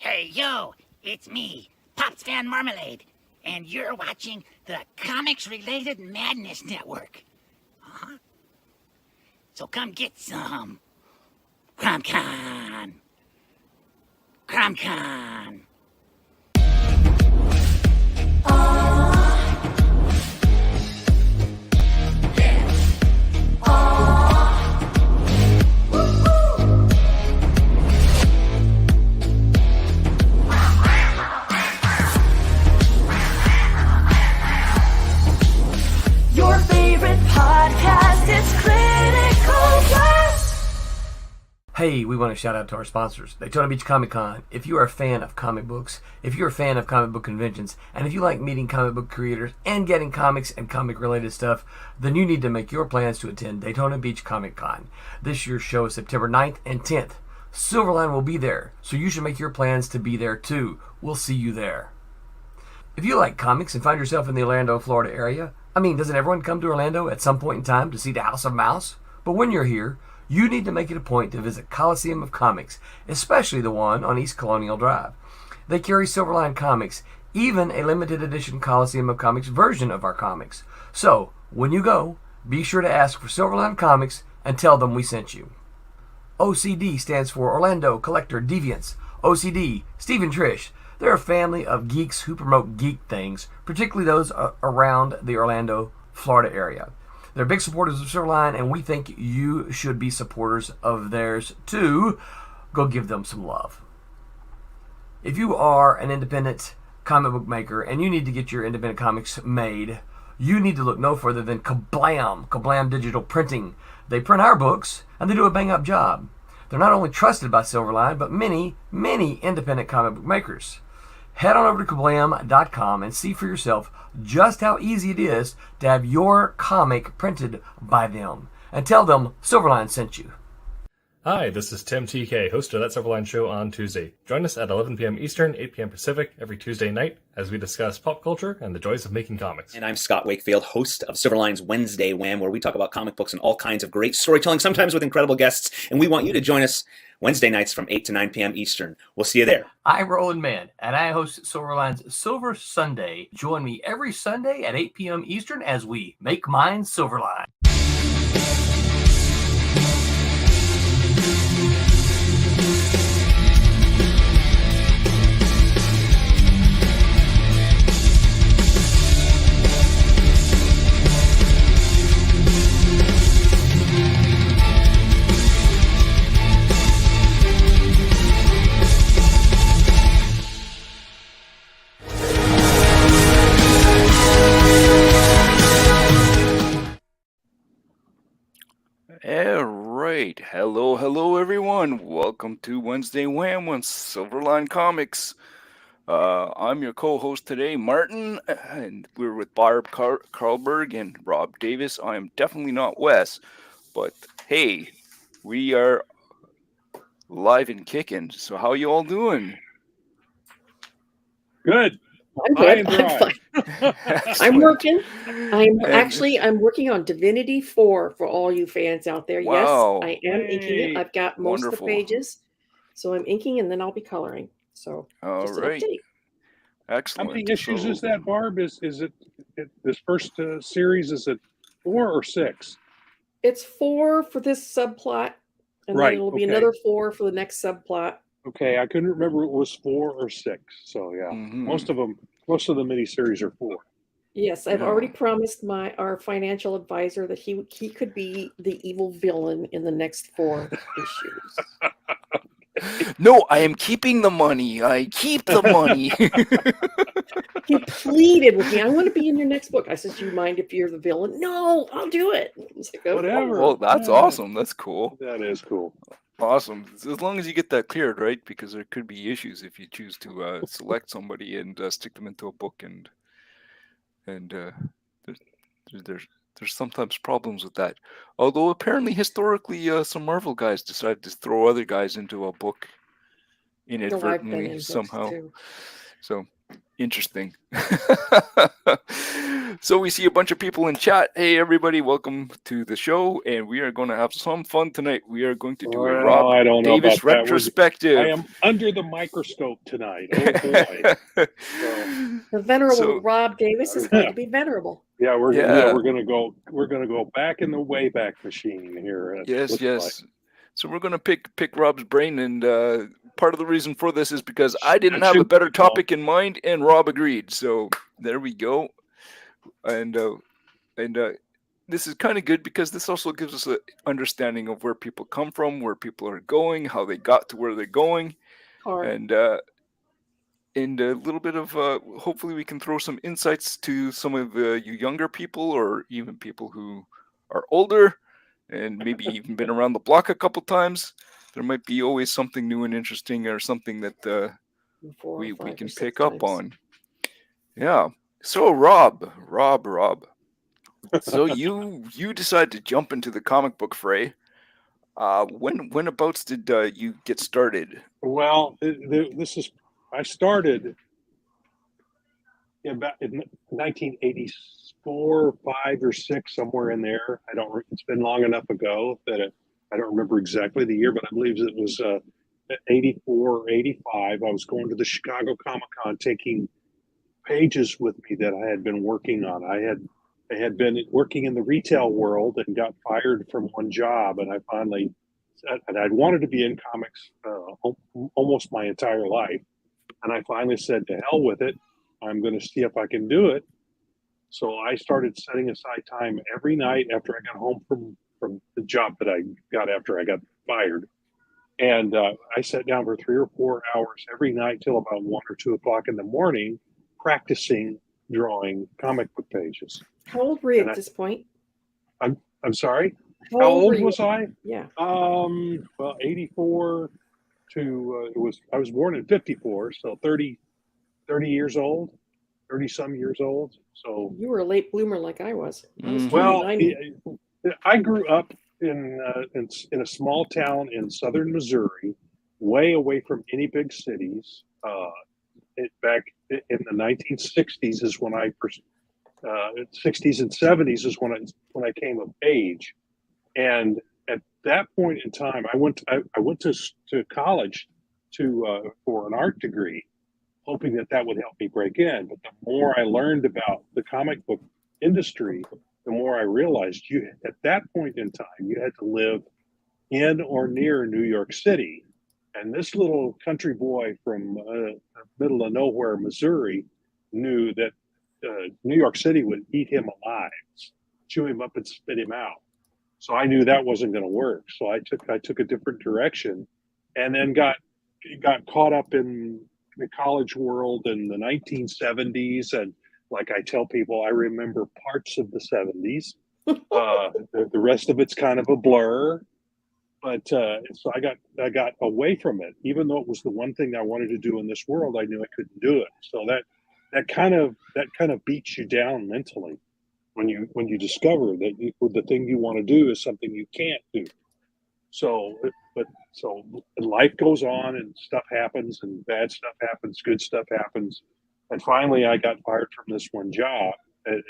Hey, yo, it's me, Pops Van Marmalade, and you're watching the Comics-Related Madness Network. Uh-huh. So come get some. CromCon. CromCon. Your favorite podcast, it's Critical Blast. Hey, we want to shout out to our sponsors, Daytona Beach Comic Con. If you are a fan of comic books, if you're a fan of comic book conventions, and if you like meeting comic book creators and getting comics and comic-related stuff, then you need to make your plans to attend Daytona Beach Comic Con. This year's show is September 9th and 10th. Silverline will be there, so you should make your plans to be there too. We'll see you there. If you like comics and find yourself in the Orlando, Florida area, doesn't everyone come to Orlando at some point in time to see the House of Mouse? But when you're here, you need to make it a point to visit Coliseum of Comics, especially the one on East Colonial Drive. They carry Silverline comics, even a limited edition Coliseum of Comics version of our comics. So, when you go, be sure to ask for Silverline Comics and tell them we sent you. OCD stands for Orlando Collector Deviants. OCD, Steve and Trish. They're a family of geeks who promote geek things, particularly those around the Orlando, Florida area. They're big supporters of Silverline, and we think you should be supporters of theirs too. Go give them some love. If you are an independent comic book maker and you need to get your independent comics made, you need to look no further than Kablam Digital Printing. They print our books, and they do a bang-up job. They're not only trusted by Silverline, but many, many independent comic book makers. Head on over to kablam.com and see for yourself just how easy it is to have your comic printed by them. And tell them Silverline sent you. Hi, this is Tim TK, host of That Silverline Show on Tuesday. Join us at 11 p.m. Eastern, 8 p.m. Pacific every Tuesday night as we discuss pop culture and the joys of making comics. And I'm Scott Wakefield, host of Silverline's Wednesday Wham, where we talk about comic books and all kinds of great storytelling, sometimes with incredible guests. And we want you to join us Wednesday nights from 8 to 9 p.m. Eastern. We'll see you there. I'm Roland Mann, and I host Silverline's Silver Sunday. Join me every Sunday at 8 p.m. Eastern as we make mine Silverline. All right. Hello, everyone. Welcome to Wednesday Wham on Silverline Comics. I'm your co-host today, Martin, and we're with Barb Carlberg and Rob Davis. I am definitely not Wes, but hey, we are live and kicking. So how you all doing? Good. I'm good. I'm fine. I'm working. I'm working on Divinity 4 for all you fans out there. Wow. Yes, I am inking it. I've got most Wonderful. of the pages. So I'm inking and then I'll be coloring. So All just right. an update. Excellent. How many issues So- is that, Barb? Is it this first series? Is it 4 or 6? It's 4 for this subplot, and Right, then it'll be okay. another 4 for the next subplot. Okay, I couldn't remember if it was 4 or 6. So yeah, Mhm. most of the miniseries are 4. Yes, I've Yeah. already promised our financial advisor that he could be the evil villain in the next 4 issues. No, I am keeping the money. I keep the money. He pleaded with me, I want to be in your next book. I said, do you mind if you're the villain? No, I'll do it. It's like, okay. Whatever. Well, that's Yeah. awesome. That's cool. That is cool. Awesome. As long as you get that cleared, right? Because there could be issues if you choose to select somebody and stick them into a book, and there's sometimes problems with that. Although apparently historically, some Marvel guys decided to throw other guys into a book No, I've been in inadvertently books somehow. too. So Interesting. So we see a bunch of people in chat. Hey, everybody, welcome to the show, and we are going to have some fun tonight. We are going to do a Rob I don't know Davis about that. retrospective. I am under the microscope tonight. Oh boy! The venerable So- Rob Davis is going to be venerable. Yeah, we're Yeah. gonna go back in the Wayback Machine here. it Yes, looks yes. like. So we're going to pick Rob's brain, and part of the reason for this is because I didn't That have a should better be fun. topic in mind, and Rob agreed. So there we go. And this is kind of good because this also gives us an understanding of where people come from, where people are going, how they got to where they're going, Or and a little bit of hopefully we can throw some insights to some of you younger people, or even people who are older and maybe even been around the block a couple times. There might be always something new and interesting, or something that 4 or we 5 or can 6 pick up times. on. Yeah. So Rob. So you decided to jump into the comic book fray. Whenabouts did you get started? Well, I started in 1984, 5 or 6, somewhere in there. It's been long enough ago that I don't remember exactly the year, but I believe it was 84 or 85. I was going to the Chicago Comic-Con, taking pages with me that I had been working on. I had been working in the retail world and got fired from one job, and I'd wanted to be in comics almost my entire life. And I finally said, to hell with it. I'm going to see if I can do it. So I started setting aside time every night after I got home from the job that I got after I got fired. And I sat down for 3 or 4 hours every night till about 1 or 2 o'clock in the morning, practicing drawing comic book pages. How old were you And at this point? I'm sorry? How How were old you? was I? Yeah. Well, 84 to I was born in 54, so 30 years old, 30 some years old. So, You were a late bloomer like I was. I was well, 29. I grew up in a small town in southern Missouri, way away from any big cities. Back in the 1960s is when I first, 60s and 70s is when I came of age. And at that point in time, I went to college for an art degree, hoping that would help me break in. But the more I learned about the comic book industry, the more I realized at that point in time, you had to live in or near New York City. And this little country boy from middle of nowhere, Missouri, knew that New York City would eat him alive, chew him up and spit him out. So I knew that wasn't going to work. So I took a different direction, and then got caught up in the college world in the 1970s. And like I tell people, I remember parts of the 70s. The rest of it's kind of a blur. But so I got away from it, even though it was the one thing I wanted to do in this world. I knew I couldn't do it. So that kind of beats you down mentally when you discover that the thing you want to do is something you can't do. So life goes on, and stuff happens, and bad stuff happens, good stuff happens, and finally I got fired from this one job, and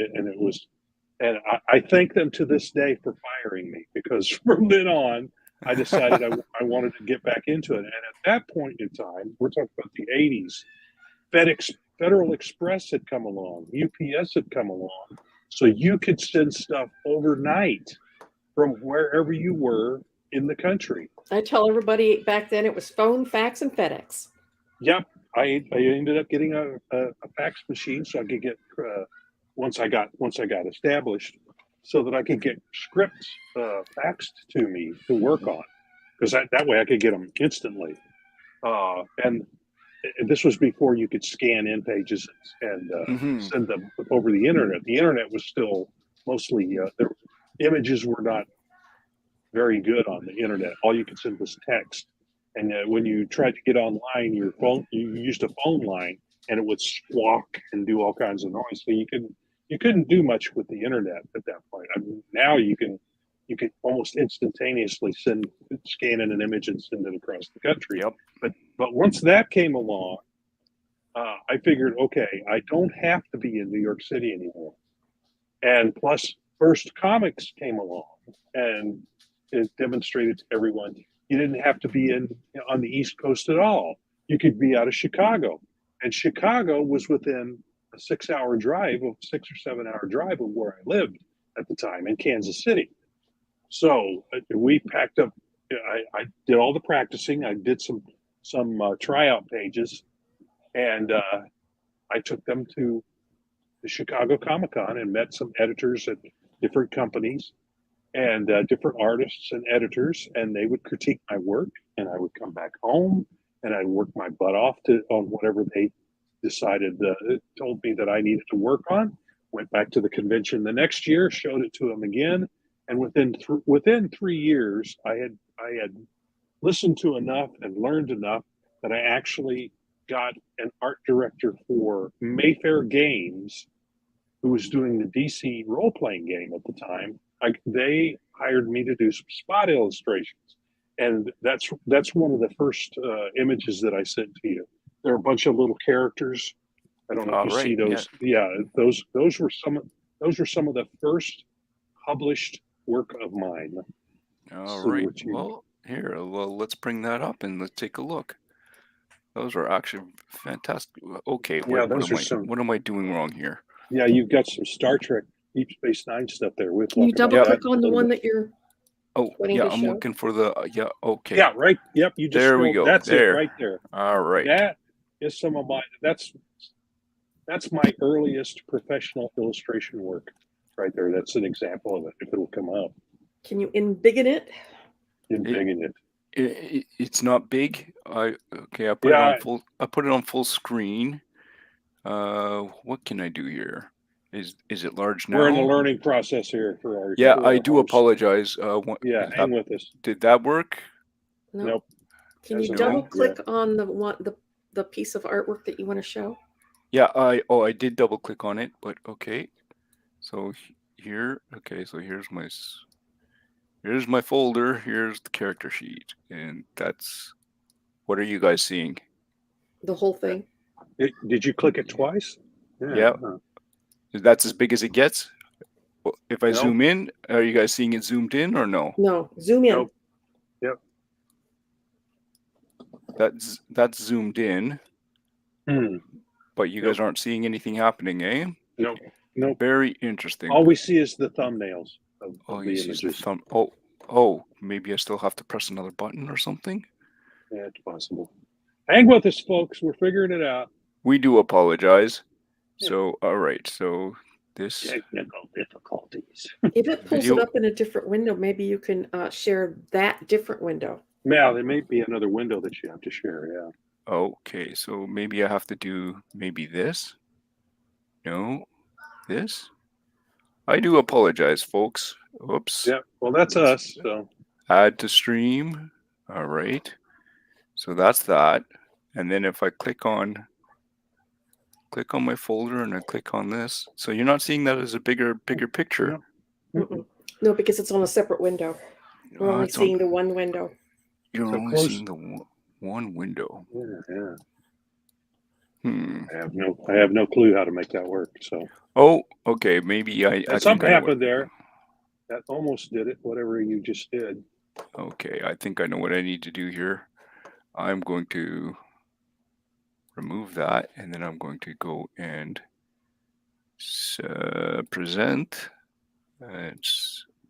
I thank them to this day for firing me, because from then on I decided I wanted to get back into it. And at that point in time, we're talking about the 80s, Federal Express had come along, UPS had come along, so you could send stuff overnight from wherever you were in the country. I tell everybody back then it was phone, fax, and FedEx. Yep, I ended up getting a fax machine, so I could get once I got established, so that I could get scripts faxed to me to work on, because that way I could get them instantly. And this was before you could scan in pages and send them over the internet. The internet was still mostly images were not very good on the internet. All you could send was text. And when you tried to get online, you used a phone line, and it would squawk and do all kinds of noise. So you couldn't do much with the internet at that point. I mean, now you can almost instantaneously scan in an image and send it across the country. Yep. But once that came along, I figured, okay, I don't have to be in New York City anymore. And plus, First Comics came along and it demonstrated to everyone you didn't have to be on the East Coast at all. You could be out of Chicago. And Chicago was within a 6 or 7 hour drive of where I lived at the time in Kansas City. So we packed up. I did all the practicing. I did some tryout pages, and I took them to the Chicago Comic-Con and met some editors at different companies and different artists and editors, and they would critique my work, and I would come back home and I'd work my butt off on whatever they decided, told me that I needed to work on. Went back to the convention the next year, showed it to them again, and within 3 years, I had listened to enough and learned enough that I actually got an art director for Mayfair Games, who was doing the DC role-playing game at the time. They hired me to do some spot illustrations, and that's one of the first images that I sent to you. There are a bunch of little characters. I don't know if you see those. Yeah, those were some of the first published work of mine. All right. Well, here, let's bring that up and let's take a look. Those are actually fantastic. Okay, Yeah, what am I doing wrong here? Yeah, you've got some Star Trek Deep Space Nine stuff there. Can you double click on the one that you're I'm looking for the okay. Yeah, right. Yep, you just there we go. That's there. it right there. All right. That is some of my that's my earliest professional illustration work right there. That's an example of it if it'll come up. Can you embiggen it? Embiggen it. It's not big. I put it on full. I put it on full screen. What can I do here? Is it large now? We're in the learning process here for our. Yeah, I do apologize. Hang with us. Did that work? No. Nope. Can you double click on the piece of artwork that you want to show? Yeah, I did double click on it, but okay. So here, so here's my folder. Here's the character sheet, and that's. What are you guys seeing? The whole thing. Did you click it twice? Yeah. That's as big as it gets. If I zoom in, are you guys seeing it zoomed in or no? No, zoom in. Nope. Yep. That's zoomed in. But you guys aren't seeing anything happening, eh? Nope. Very interesting. All we see is the thumbnails of you the see images. the maybe I still have to press another button or something. Yeah, it's possible. Hang with us, folks. We're figuring it out. We do apologize. So, all right. So this technical difficulties. If it pulls it up in a different window, maybe you can share that different window. Now, there may be another window that you have to share. Yeah. Okay. So maybe I have to do this. No, this. I do apologize, folks. Oops. Yeah. Well, that's us. So add to stream. All right. So that's that. And then if I click on my folder and I click on this, so you're not seeing that as a bigger picture. No, because it's on a separate window. We're only seeing the one window. You're only seeing the one window. Yeah. I have no clue how to make that work. So. Oh, okay. Maybe I something happened there. That almost did it. Whatever you just did. Okay, I think I know what I need to do here. I'm going to remove that, and then I'm going to go and present.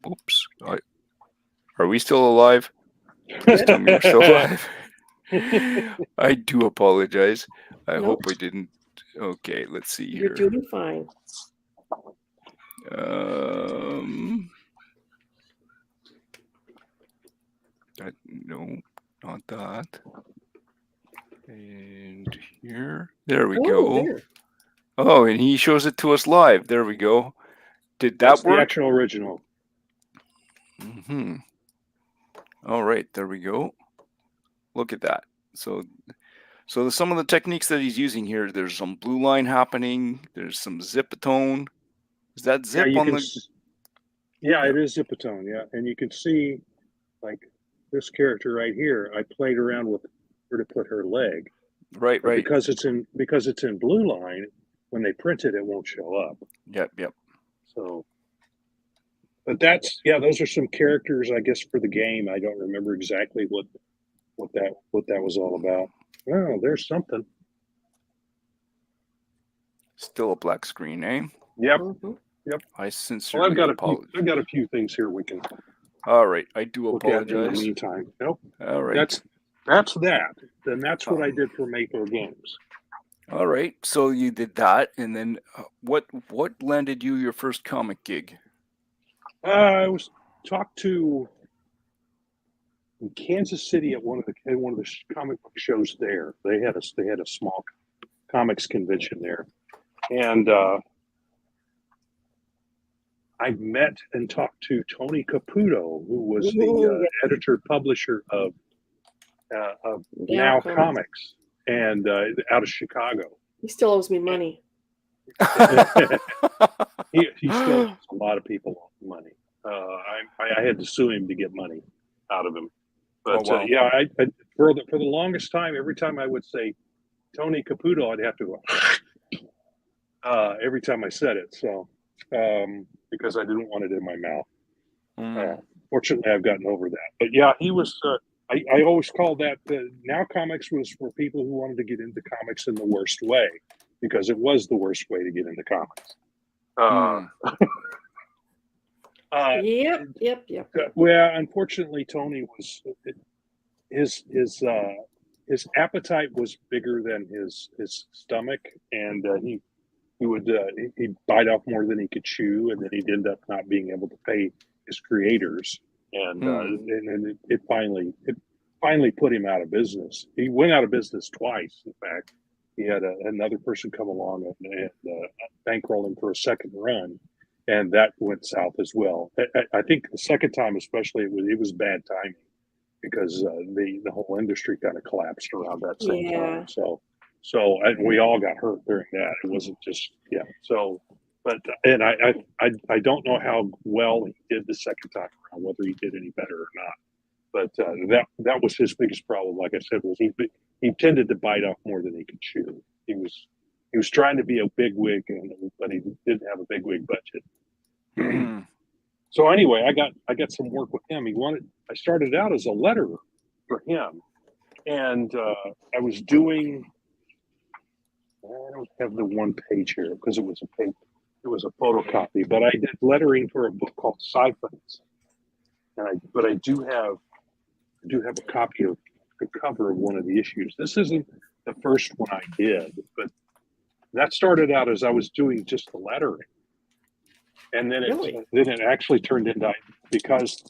Oops. Are we still alive? Please tell me we're still alive. I do apologize. I hope I didn't. Okay, let's see here. You're doing fine. No, not that. And here, there we go. There. Oh, and he shows it to us live. There we go. Did that work? The actual original. All right, there we go. Look at that. So some of the techniques that he's using here, there's some blue line happening. There's some zipatone. Is that zip on the? Yeah, it is zipatone. Yeah, and you can see, like this character right here. I played around with her to put her leg. Right, But right. because it's in Blue Line, when they print it, it won't show up. Yep. So, but those are some characters, I guess, for the game. I don't remember exactly what that was all about. Oh, there's something. Still a black screen, eh? Yep. Mhm. I Well, sincerely apologize. I've got a few things here we can All right, I do look at in the apologize. meantime. Nope. All right. That's that. Then that's what I did for Mayfair Games. All right. So you did that, and then what landed you your first comic gig? I was talked to in Kansas City at one of the comic book shows there. They had a small comics convention there, and I met and talked to Tony Caputo, who was the editor publisher of Now Comics, and out of Chicago. He still owes me money. He still owes a lot of people money. I had to sue him to get money out of him. But wow. I for the longest time, every time I would say Tony Caputo, I'd have to go every time I said it. So because I didn't want it in my mouth. Fortunately, I've gotten over that. But yeah, he was. I always call that Now Comics was for people who wanted to get into comics in the worst way, because it was the worst way to get into comics. Yep. Well, unfortunately, Tony was his appetite was bigger than his stomach, and he'd bite off more than he could chew, and then he'd end up not being able to pay his creators, and it finally put him out of business. He went out of business twice. In fact, he had another person come along and bankroll him for a second run, and that went south as well. I think the second time, especially, it was bad timing, because the whole industry kind of collapsed around that same time. So we all got hurt during that. It wasn't just So, but and I don't know how well he did the second time around, whether he did any better or not. But that was his biggest problem. Like I said, was he tended to bite off more than he could chew. He was trying to be a bigwig, but he didn't have a bigwig budget. So anyway, I got some work with him. I started out as a letterer for him, and I was doing. I don't have the one page here because it was a photocopy, but I did lettering for a book called Siphons, but I do have a copy of the cover of one of the issues. This isn't the first one I did, but that started out as I was doing just the lettering. And then it actually turned into, because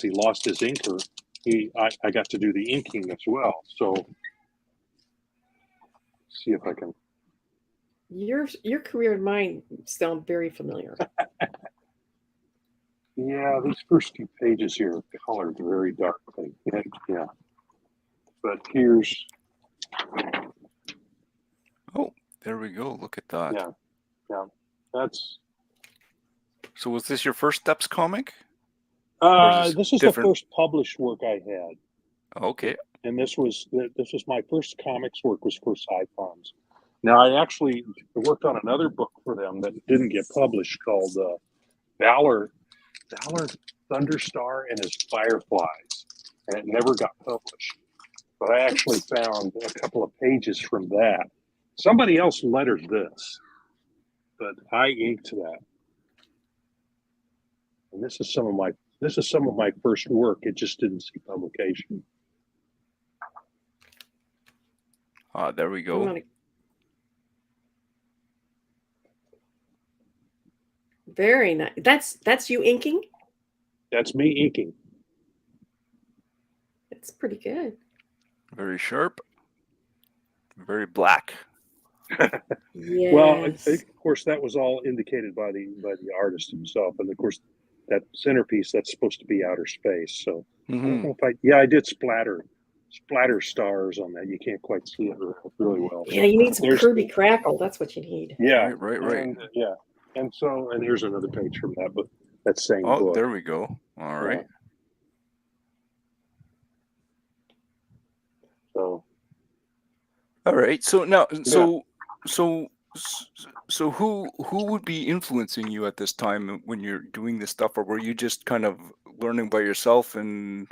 he lost his inker, I got to do the inking as well. So see if I can. Your career and mine sound very familiar. Yeah, these first few pages here are colored very darkly. Yeah. But here's. Oh, there we go. Look at that. Yeah. That's. So was this your first Steps comic? This is the first published work I had. Okay. And this was my first comics work, was for Siphons. Now I actually worked on another book for them that didn't get published, called Valor Thunderstar and His Fireflies, and it never got published. But I actually found a couple of pages from that. Somebody else lettered this, but I inked that. And this is some of my first work. It just didn't see publication. There we go. Very nice. That's you inking? That's me inking. It's pretty good. Very sharp. Very black. Yes. Well, of course, that was all indicated by the artist himself, and of course, that centerpiece, that's supposed to be outer space. So I don't know if I did splatter stars on that. You can't quite see it really well. Yeah, you need some Kirby crackle. That's what you need. Yeah, right. And here's another page from that same book. Oh, there we go. All right. All right. So now, Yeah. so who would be influencing you at this time when you're doing this stuff, or were you just kind of learning by yourself? And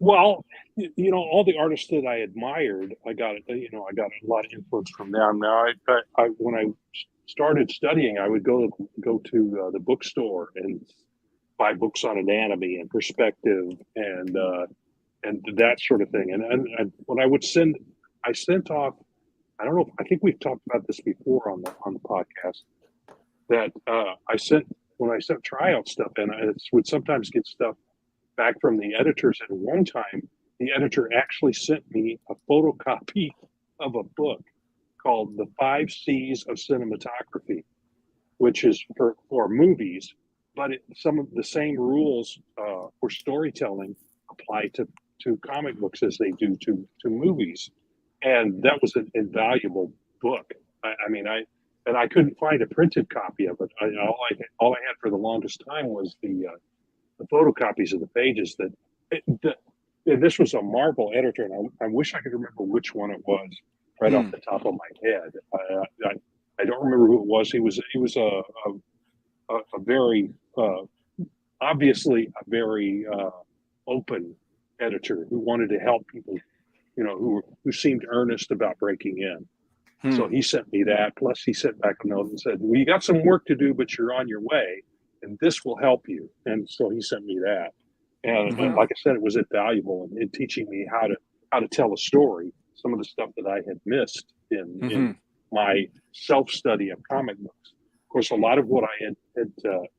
Well, all the artists that I admired, I got a lot of influence from them. Now, when I started studying, I would go to the bookstore and buy books on anatomy and perspective and that sort of thing. And when I sent off. I don't know. I think we've talked about this before on the podcast. That when I sent tryout stuff, and I would sometimes get stuff back from the editors. And one time, the editor actually sent me a photocopy of a book called "The 5 C's of Cinematography," which is for movies, but some of the same rules for storytelling apply to comic books as they do to movies. And that was an invaluable book. I couldn't find a printed copy of it. All I had for the longest time was the photocopies of the pages. And this was a Marvel editor, and I wish I could remember which one it was right off the top of my head. I don't remember who it was. He was a very obviously a very open editor who wanted to help people, who seemed earnest about breaking in. So he sent me that. Plus, he sent back a note and said, "Well, you got some work to do, but you're on your way, and this will help you." And so he sent me that. And like I said, it was invaluable in teaching me how to tell a story. Some of the stuff that I had missed in my self-study of comic books. Of course, a lot of what I had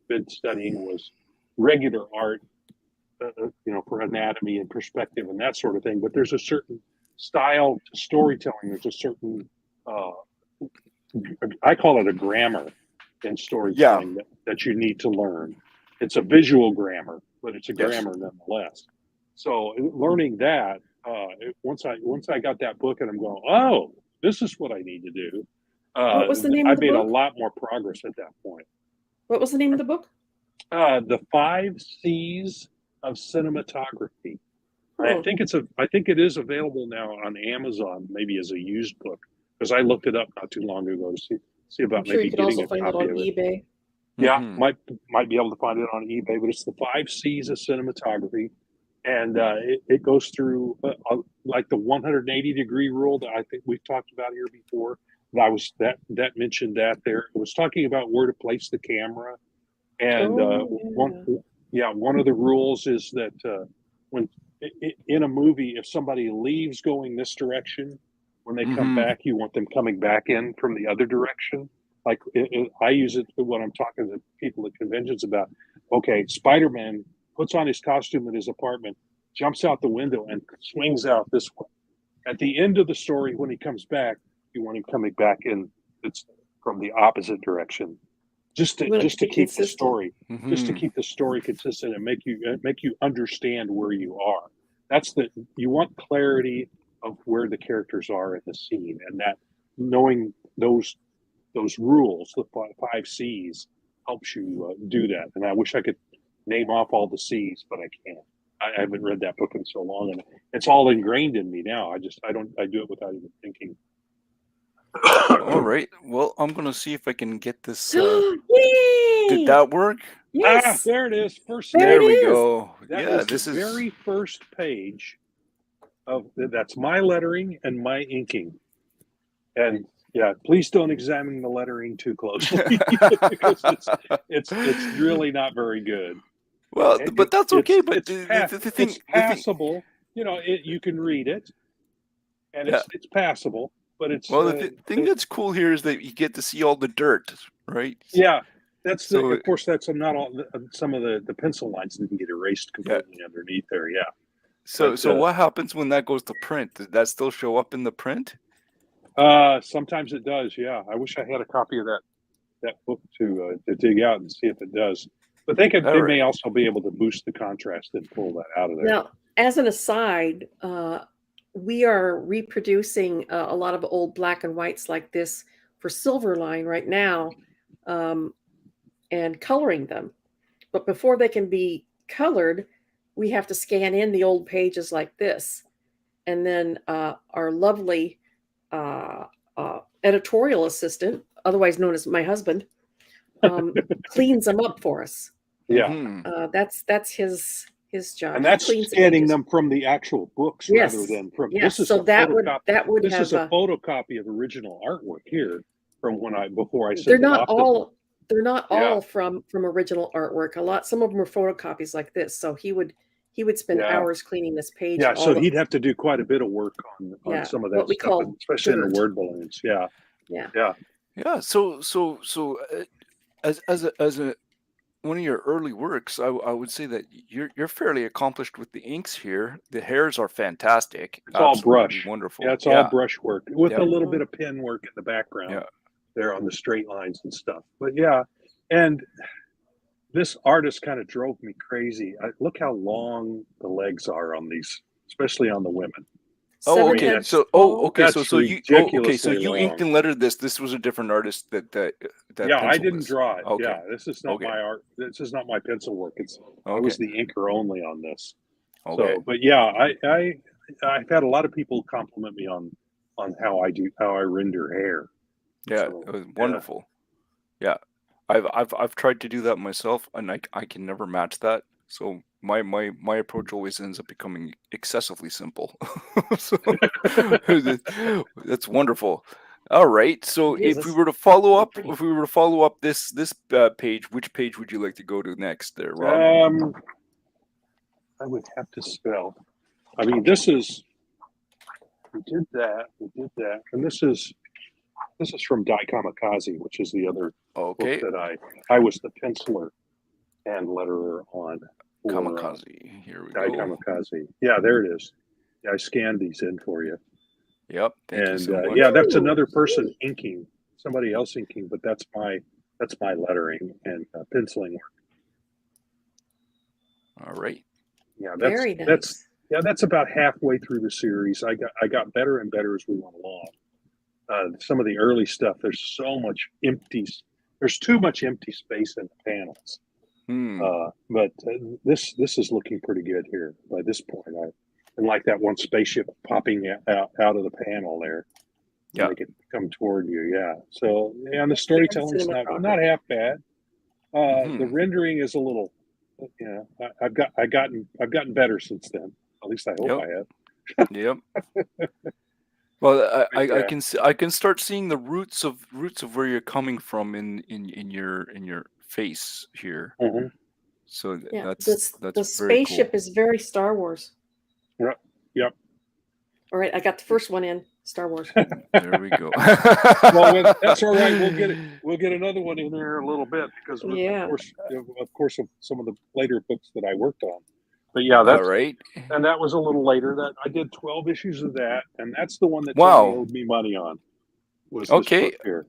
been studying was regular art, for anatomy and perspective and that sort of thing. But there's a certain style to storytelling. There's a certain, I call it a grammar in storytelling that you need to learn. It's a visual grammar, but it's a grammar nonetheless. So learning that, once I got that book and I'm going, oh, this is what I need to do. What was the name of the I made book? a lot more progress at that point. What was the name of the book? The 5 C's of Cinematography. I think it is available now on Amazon, maybe as a used book, because I looked it up not too long ago to see about I'm sure maybe you could getting also a find it copy on of it. eBay. Yeah, might be able to find it on eBay, but it's the 5 C's of Cinematography, and it goes through like the 180-degree rule that I think we've talked about here before. That mentioned that there. It was talking about where to place the camera, and one of the rules is that when in a movie, if somebody leaves going this direction, when they come back, you want them coming back in from the other direction. Like I use it when I'm talking to people at conventions about, okay, Spider-Man puts on his costume in his apartment, jumps out the window and swings out this way. At the end of the story, when he comes back, you want him coming back in. It's from the opposite direction, just to keep the story, just to keep the story consistent and make you understand where you are. You want clarity of where the characters are in the scene, and that knowing those rules, the 5 C's, helps you do that. And I wish I could name off all the C's, but I can't. I haven't read that book in so long, and it's all ingrained in me now. I do it without even thinking. All right. Well, I'm gonna see if I can get this. Yay! Did that work? Yes. There it is. There we go. This is the very first page of that's my lettering and my inking. And yeah, please don't examine the lettering too closely because it's really not very good. Well, but that's okay. But it's passable. You can read it, and it's passable. But it's the thing that's cool here is that you get to see all the dirt, right? Yeah, of course that's not all. Some of the pencil lines didn't get erased completely underneath there. Yeah. So what happens when that goes to print? Does that still show up in the print? Sometimes it does. Yeah, I wish I had a copy of that book to dig out and see if it does. But they may also be able to boost the contrast and pull that out of there. Now, as an aside, we are reproducing a lot of old black and whites like this for Silverline right now, and coloring them. But before they can be colored, we have to scan in the old pages like this. And then our lovely editorial assistant, otherwise known as my husband, cleans them up for us. Yeah. Mhm. That's his job. And He that's cleans the scanning pages. them from the actual books Yes. rather than from. Yes. This is So a that would photocopy. This have is a photocopy of original artwork here from before I they're sent it not off to them. all Yeah. all from original artwork. Some of them are photocopies like this. So he would spend Yeah. hours cleaning this page. Yeah, and so all he'd have to do quite a bit of work on Yeah, some of what that we stuff, call especially in the dirt. word balloons. Yeah, Yeah. yeah. Yeah. So as a one of your early works, I would say that you're fairly accomplished with the inks here. The hairs are fantastic. It's all Absolutely brush. wonderful. Yeah, it's all brush work with Yeah. a little bit of pen work in the background Yeah. there on the straight lines and stuff. But yeah, and this artist kind of drove me crazy. Look how long the legs are on these, especially on the women. Oh, 7 okay. heads So, tall. okay. That's So you, okay. So ridiculously you inked long. and lettered this. This was a different artist that Yeah, I penciled didn't this. draw it. Okay. Yeah, this is not Okay. my art. This is not my pencil work. I was Okay. the inker only on this. Okay. So, but yeah, I've had a lot of people compliment me on how I render hair. Yeah, So, it was yeah. wonderful. Yeah. I've tried to do that myself, and I can never match that. So my approach always ends up becoming excessively simple. So that's wonderful. All right. So if we Jesus. were to follow up, Pretty. this page, which page would you like to go to next, there, Rob? I would have to spell. I mean, this is we did that, and this is from Die Kamikaze, which is the other Okay. book that I was the penciler and letterer on. For, Kamikaze. Here we Die go. Kamikaze. Yeah, there it is. Yeah, I scanned these in for you. Yep. Thank you so much. Yeah, that's another person inking, somebody else inking, but that's my lettering and penciling work. All right. Yeah, Very nice. that's about halfway through the series. I got better and better as we went along. Some of the early stuff, there's so much there's too much empty space in the panels. But this is looking pretty good here by this point. And like that one spaceship popping out of the panel there. Yeah. Make it come toward you. Yeah. So yeah, and the storytelling's not half bad. The rendering is a little, I've gotten better since then. At least I hope I have. Yep. Well, Yeah. I can start seeing the roots of where you're coming from in your face here. Mhm. So Yeah. that's The very spaceship cool. is very Star Wars. Yep. All right, I got the first one in Star Wars. There we go. Well, that's all right. We'll get another one in there a little bit because Yeah. of course of some of the later books that I worked on. But yeah, that's All right. and that was a little later. That I did 12 issues of that, and that's the one that Wow. Tony owed me money on. Was Okay. this book here.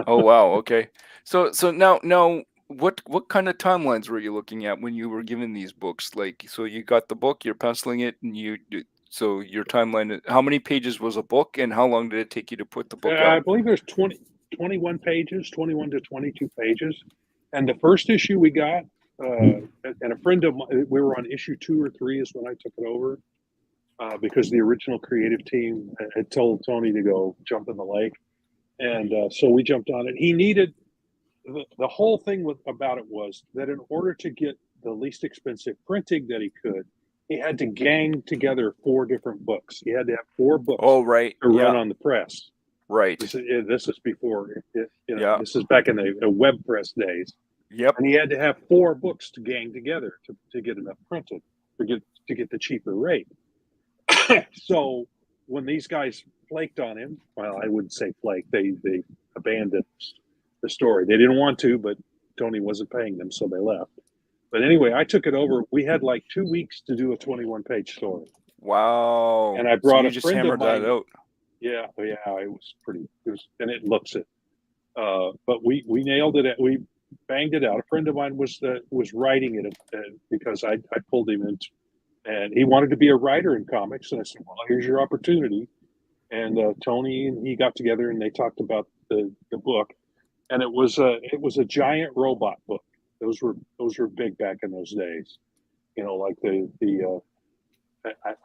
Oh wow. Okay. So now what kind of timelines were you looking at when you were given these books? Like, so you got the book, you're penciling it, and so your timeline. How many pages was a book, and how long did it take you to put the book I out? believe there's 21 pages, 21 to 22 pages. And the first issue we got, and a friend of mine, we were on issue 2 or 3 is when I took it over, because the original creative team had told Tony to go jump in the lake. And so we jumped on it. He needed, the whole thing about it was that in order to get the least expensive printing that he could, he had to gang together 4 different books. He had to have 4 books Oh right. to run Yeah. on the press. Right. This is before, Yeah. this is back in the web press days. Yep. And he had to have 4 books to gang together to get enough printed, to get the cheaper rate. So when these guys flaked on him, well, I wouldn't say flaked, they abandoned the story. They didn't want to, but Tony wasn't paying them, so they left. But anyway, I took it over. We had like 2 weeks to do a 21-page story. Wow. And I brought so you a just friend of hammered that mine. out. Yeah, it was pretty. And it looks it. But we nailed it. We banged it out. A friend of mine was writing it because I pulled him into, and he wanted to be a writer in comics. And I said, well, here's your opportunity. And Tony and he got together and they talked about the book, and it was a giant robot book. Those were big back in those days. Like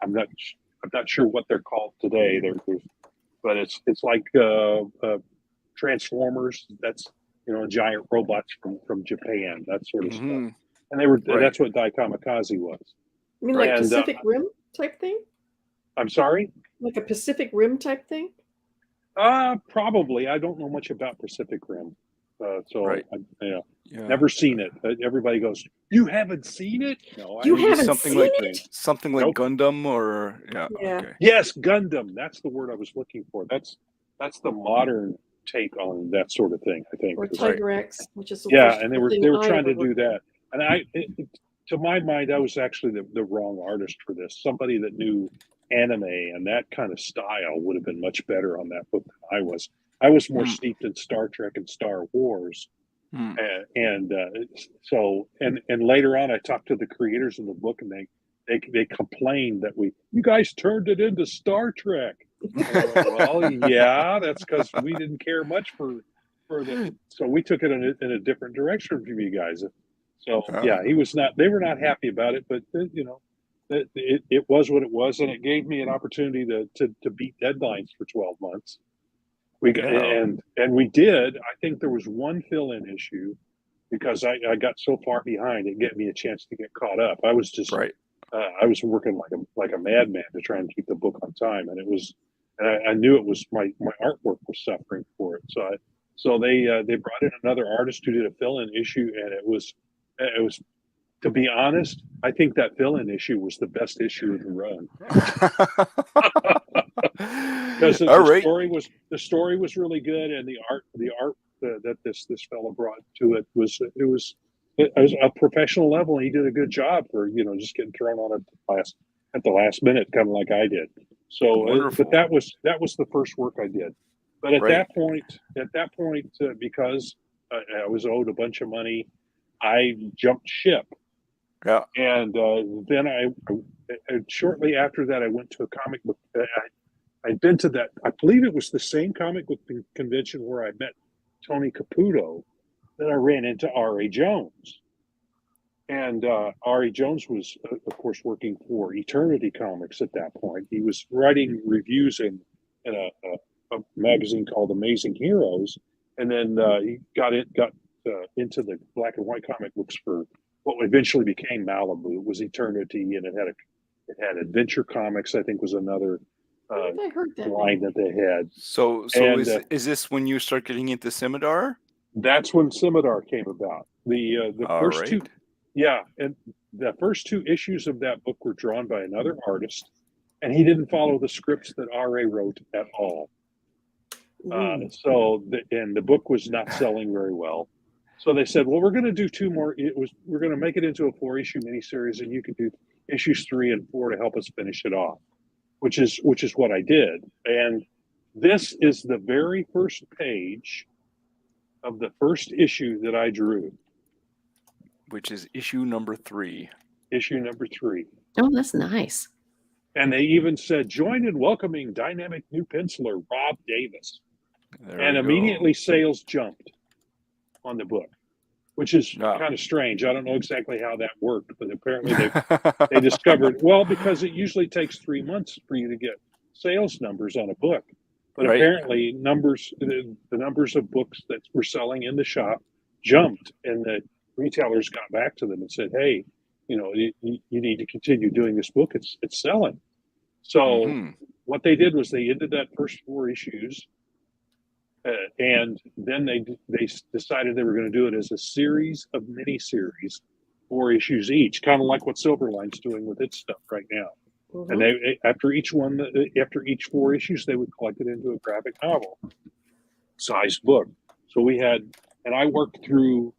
I'm not sure what they're called today. There's but it's like Transformers. That's giant robots from Japan, that sort of stuff. And they were that's what Dai Kamikaze was. You mean like And, Pacific Rim type thing? I'm sorry? Like a Pacific Rim type thing? Probably. I don't know much about Pacific Rim. Right. Never seen it. Everybody goes, "You haven't seen it?" No, You I haven't something seen like it? something like Nope. Gundam or Yeah. Okay. Yes, Gundam. That's the word I was looking for. That's the modern take on that sort of thing, I think. Or Tiger X, which is the Yeah, first and they were thing trying ever to do worked on. that. And to my mind, I was actually the wrong artist for this. Somebody that knew anime and that kind of style would have been much better on that book than I was. I was more steeped in Star Trek and Star Wars. And later on, I talked to the creators of the book, and they complained that you guys turned it into Star Trek. Well, yeah, that's because we didn't care much for the. So we took it in a different direction from you guys. So yeah, they were not happy about it, but it was what it was, and it gave me an opportunity to beat deadlines for 12 months. We got, and we did. I think there was one fill-in issue because I got so far behind. It gave me a chance to get caught up. I was just I was working like a madman to try and keep the book on time, and I knew it was my artwork was suffering for it. So they brought in another artist who did a fill-in issue, and it was to be honest, I think that fill-in issue was the best issue of the run. Because the story was really good, and the art that this fellow brought to it was a professional level. And he did a good job for just getting thrown on at the last minute, kind of like I did. So, but that was the first work I did. But at that point, because I was owed a bunch of money, I jumped ship. Yeah, and then I shortly after that I went to a comic book. I'd been to that. I believe it was the same comic book convention where I met Tony Caputo. Then I ran into R.A. Jones, and R.A. Jones was, of course, working for Eternity Comics at that point. He was writing reviews in a magazine called Amazing Heroes, and then he got into the black and white comic books for what eventually became Malibu. It was Eternity, and it had Adventure Comics, I think, was another I heard that line that they had. So is this when you start getting into Scimitar? That's when Scimitar came about. The first two, and the first two issues of that book were drawn by another artist, and he didn't follow the scripts that R.A. wrote at all. The book was not selling very well. So they said, well, we're going to do two more. We're going to make it into a 4-issue miniseries, and you can do issues 3 and 4 to help us finish it off, which is what I did. And this is the very first page of the first issue that I drew, which is issue number 3. Issue number 3. Oh, that's nice. And they even said, join in welcoming dynamic new penciler Rob Davis. And immediately sales jumped on the book, which is kind of strange. I don't know exactly how that worked, but apparently they discovered, well, because it usually takes 3 months for you to get sales numbers on a book. But apparently the numbers of books that were selling in the shop jumped, and the retailers got back to them and said, hey, you need to continue doing this book. It's selling. So what they did was they ended that first 4 issues. And then they decided they were going to do it as a series of mini-series, 4 issues each, kind of like what Silverline's doing with its stuff right now. And they after each 4 issues, they would collect it into a graphic novel size book. So we had, and I worked through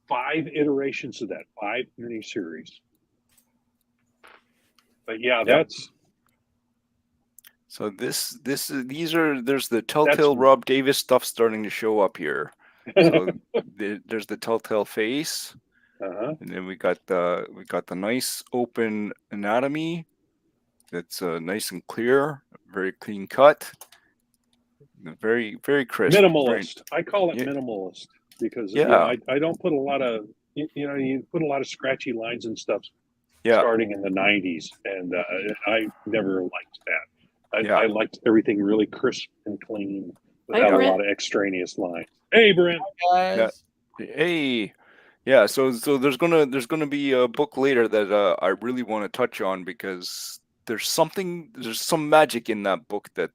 5 iterations of that, 5 mini-series. But yeah, that's. So there's the Telltale Rob Davis stuff starting to show up here. So there's the Telltale face, and then we got the nice open anatomy that's nice and clear, very clean cut, very very crisp. Minimalist. I call it minimalist because I don't put a lot of you put a lot of scratchy lines and stuff starting in the 90s, and I never liked that. I liked everything really crisp and clean without a Brent. lot of extraneous lines. Hey, Brent. Yeah. Hey. Yeah, so there's gonna be a book later that I really want to touch on because there's some magic in that book that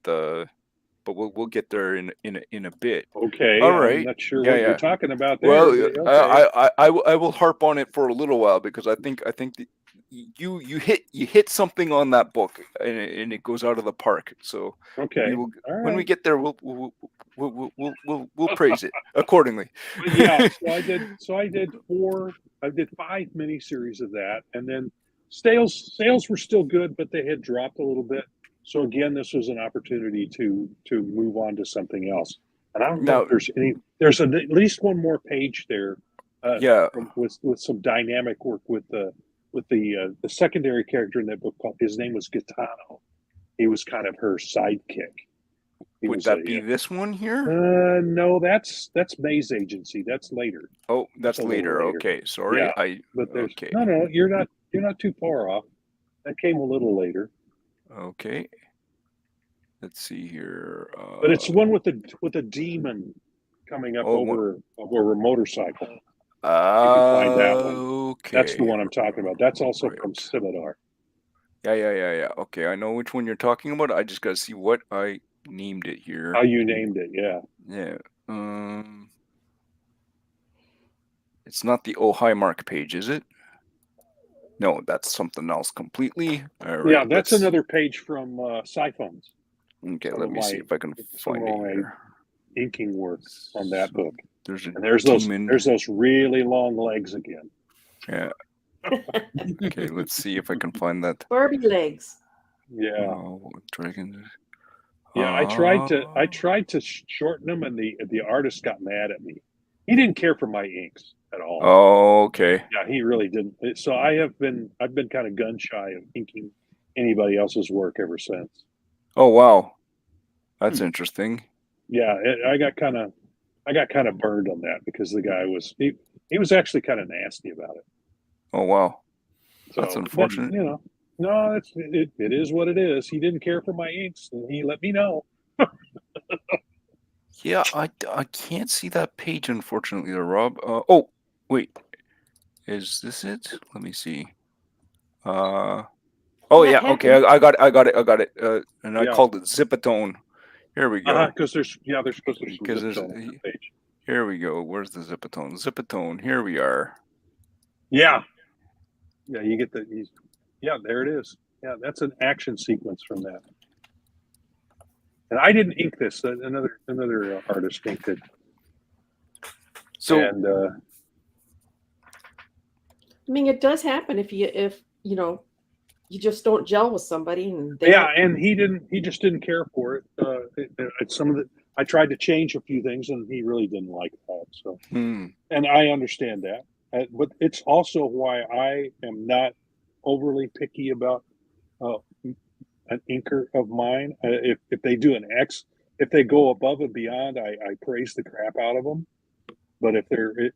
but we'll get there in a bit. Okay, All I'm right. not sure Yeah, what yeah. you're talking about there. Well, but okay. I will harp on it for a little while because I think that you hit something on that book and it goes out of the park. So Okay. we will All when we right. get there we'll praise it accordingly. But yeah, so I did 5 miniseries of that, and then sales were still good, but they had dropped a little bit. So again, this was an opportunity to move on to something else. And I don't know Now, if there's at least one more page there, yeah. with some dynamic work with the secondary character in that book. His name was Gaetano. He was kind of her sidekick. Would that be this one here? No, that's May's agency. That's later. Oh, that's a little later. Okay, sorry. Yeah, but there's okay. no. You're not too far off. That came a little later. Okay. Let's see here. But it's one with a demon coming up over a motorcycle. You can find that one. Okay. That's the one I'm talking about. That's also from Scimitar. Yeah. Okay, I know which one you're talking about. I just gotta see what I named it here. How you named it? Yeah. Yeah. It's not the Oh Hi Mark page, is it? No, that's something else completely. All right, Yeah, that's another page from Siphons. Okay, let me see if I can find it here. Inking work on that book. There's demon. There's those really long legs again. Yeah. Okay, let's see if I can find that. Barbie legs. Yeah. Oh, dragon. Yeah, I tried to shorten them, and the artist got mad at me. He didn't care for my inks at all. Oh, okay. Yeah, he really didn't. So I've been kind of gun shy of inking anybody else's work ever since. Oh wow, that's interesting. Yeah, I got kind of burned on that because the guy was he was actually kind of nasty about it. Oh wow, so, that's unfortunate. But, no, it is what it is. He didn't care for my inks, and he let me know. Yeah, I can't see that page, unfortunately, there, Rob. Oh, wait. Is this it? Let me see. Oh, yeah, okay. I got it. And I called it Zipatone. Here we go. Because there's supposed to be some Zipatone on the page. Here we go. Where's the Zipatone? Zipatone. Here we are. Yeah. Yeah, you get yeah, there it is. Yeah, that's an action sequence from that. And I didn't ink this. Another artist inked it. So, and I mean, it does happen if you just don't gel with somebody, and and he just didn't care for it. I tried to change a few things, and he really didn't like that. So, and I understand that, but it's also why I am not overly picky about an inker of mine. If they do an X, if they go above and beyond, I praise the crap out of them. But if it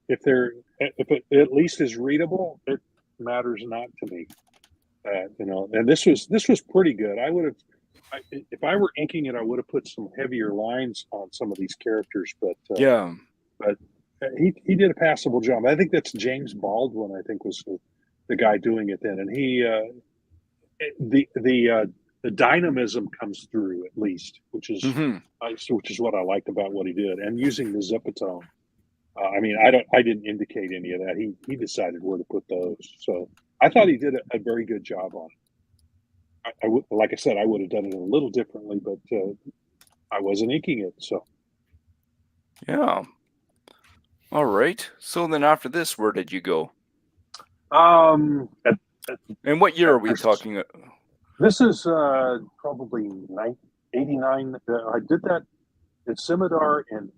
at least is readable, it matters not to me. And this was pretty good. If I were inking it, I would have put some heavier lines on some of these characters. But he did a passable job. I think that's James Baldwin. I think was the guy doing it then, and he the dynamism comes through at least, which is what I liked about what he did, and using the Zipatone. I mean, I didn't indicate any of that. He decided where to put those. So I thought he did a very good job on it. Like I said, I would have done it a little differently, but I wasn't inking it. So yeah. All right. So then after this, where did you go? And what year are we talking? This is probably 89. I did that at Scimitar and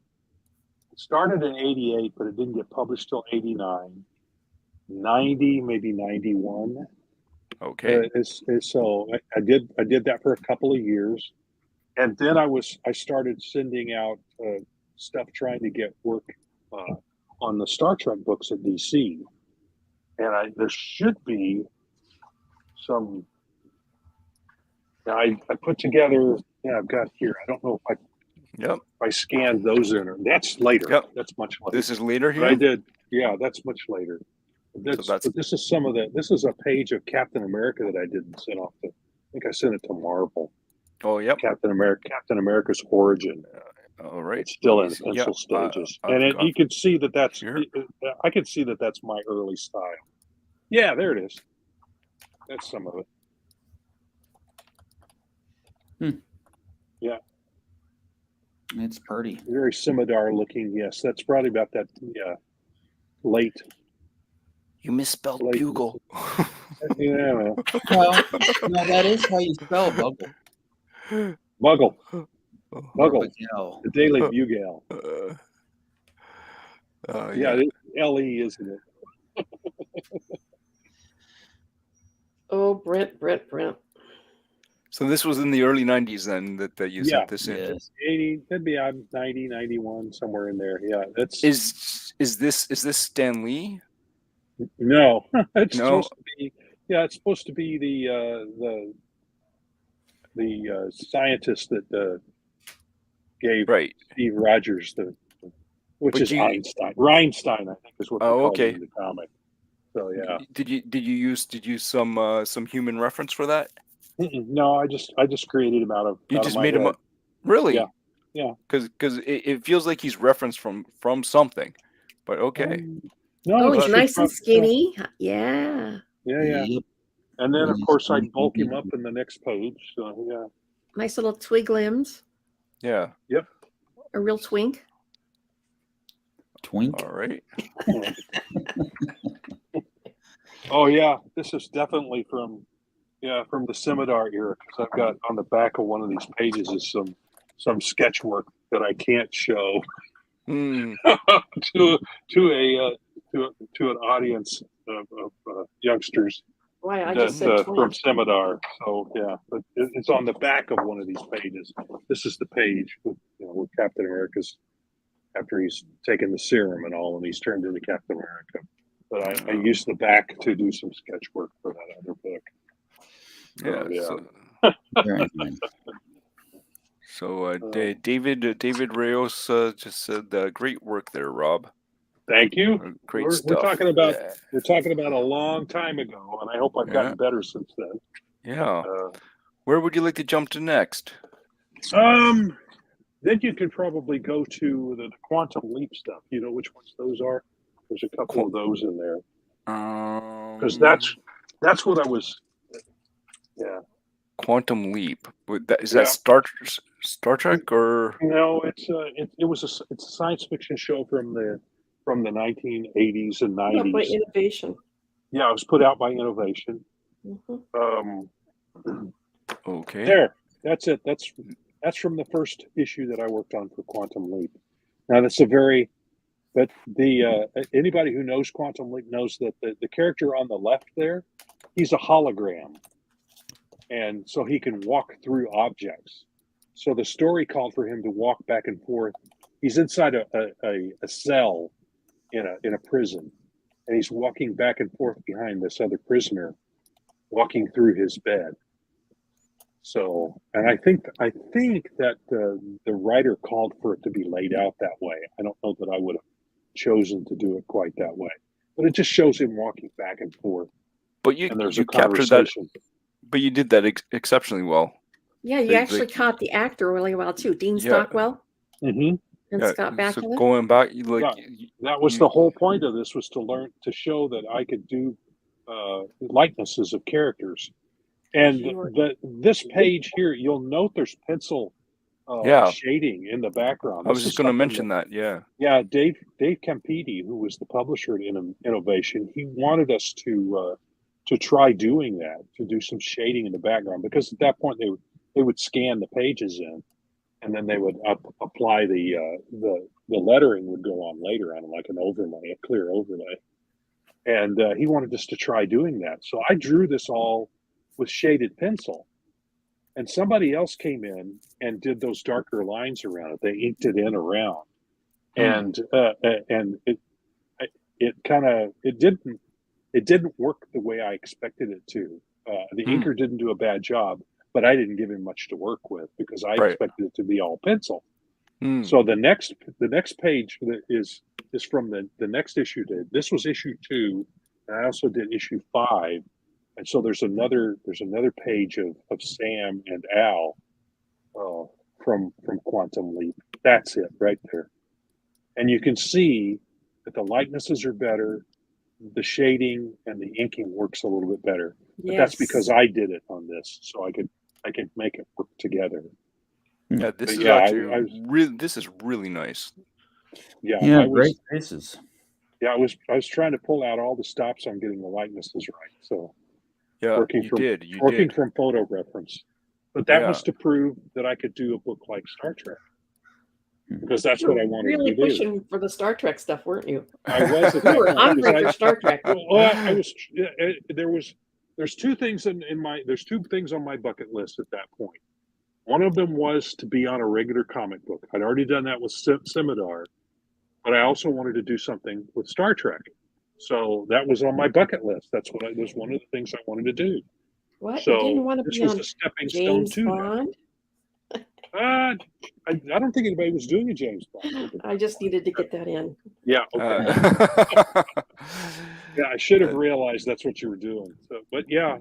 started in 88, but it didn't get published till 89. 90, maybe 91. Okay. So I did that for a couple of years, and then I started sending out stuff trying to get work on the Star Trek books at DC, and there should be some. I put together. Yeah, I've got here. I don't know if I scanned those in. That's later. Yep. That's much later. This is later But I here. did. Yeah, that's much later. But this is some of the. This is a page of Captain America that I didn't send off to. I think I sent it to Marvel. Oh, yep. Captain America's origin. All right. It's still in pencil stages, and you can see that that's. Here. I can see that that's my early style. Yeah, there it is. That's some of it. Yeah. It's pretty. Very scimitar looking. Yes, that's probably about that. Yeah, late. You misspelled bugle. Yeah. Well, no, that is how you spell bubble. Buggle. Buggle. Bugle. The Daily Bugle. Yeah, it's LE, isn't it? Oh, Brent. So this was in the early 90s then that you sent this in. Yes. 80, that'd be 90, 91, somewhere in there. Yeah, that's. Is this Stan Lee? No, it's No. supposed to be. Yeah, it's supposed to be the scientist that gave Right. Steve Rogers which But is Einstein. Reinstein, I think, is what they call him in the comic. So yeah. Did you use some human reference for that? No, I just created him out of. You out just of my made him head. up. Really? Yeah. Yeah. Because it feels like he's referenced from something, but okay. No, Oh, he's it's nice just and not- skinny. Yeah. Yeah. Yep. And then, of Nice course, I and bulk him skinny. up in the next page. So yeah. Nice little twig limbs. Yeah. Yep. A real twink. Twink. All right. Oh yeah, this is definitely from the scimitar era, because I've got on the back of one of these pages is some sketch work that I can't show Hmm. to an audience of youngsters Why I just said from twink. scimitar. So yeah, but it's on the back of one of these pages. This is the page with Captain America's after he's taken the serum and all, and he's turned into Captain America. But I used the back to do some sketch work for that other book. Yeah. yeah. Very nice. So David Reyes just said, "Great work there, Rob. Thank you. Great We're stuff." talking about Yeah. we're talking about a long time ago, and I hope I've gotten better since then. Yeah. Where would you like to jump to next? Then you could probably go to the quantum leap stuff. You know which ones those are? There's a couple of those in there. Because that's what I was. Yeah. Quantum Leap. Is that Star Trek or? No, it's a science fiction show from the 1980s and Put up by 90s. innovation. Yeah, it was put out by Innovation. Okay. There, that's it. That's from the first issue that I worked on for Quantum Leap. Now that's but the anybody who knows Quantum Leap knows that the character on the left there, he's a hologram, and so he can walk through objects. So the story called for him to walk back and forth. He's inside a cell in a prison, and he's walking back and forth behind this other prisoner, walking through his bed. So, and I think that the writer called for it to be laid out that way. I don't know that I would have chosen to do it quite that way, but it just shows him walking back and forth. But you captured that. But you did that exceptionally well. Yeah, you actually caught the actor really well too, Dean Stockwell. Mm-hmm. And Scott Bakula. So going back, that was the whole point of this, was to learn to show that I could do likenesses of characters. And this page here, you'll note there's pencil shading in the background. I was just going to mention that. Yeah. Yeah, Dave Campiti, who was the publisher at Innovation, he wanted us to try doing that, to do some shading in the background, because at that point they would scan the pages in, and then they would apply the lettering would go on later on, like an overlay, a clear overlay. And he wanted us to try doing that. So I drew this all with shaded pencil, and somebody else came in and did those darker lines around it. They inked it in around, and it didn't work the way I expected it to. The inker didn't do a bad job, but I didn't give him much to work with because I Right. expected it to be all pencil. Hmm. So the next page is from the next issue. This was issue 2, and I also did issue 5, and so there's another page of Sam and Al from Quantum Leap. That's it right there, and you can see that the likenesses are better, the shading and the inking works a little bit better. But that's because I did it on this, so I could make it work together. Yeah, this But is yeah, actually really. This is really nice. Yeah, Yeah, I was, great faces. Yeah, I was trying to pull out all the stops on getting the likenesses right. So Yeah, working you from did. from photo reference, but that Yeah. was to prove that I could do a book like Star Trek, because that's You what were I wanted really to do. pushing for the Star Trek stuff, weren't you? I was at You that were point, hungry because for Star Trek. I was. There's two things there's 2 things on my bucket list at that point. One of them was to be on a regular comic book. I'd already done that with Scimitar, but I also wanted to do something with Star Trek. So that was on my bucket list. That was one of the things I wanted to do. What? So You didn't want to this be was on a stepping stone James to that. Bond? I don't think anybody was doing a James Bond. I just needed to get that in. Yeah, okay. Yeah, I should have realized that's what you were doing. So, but yeah,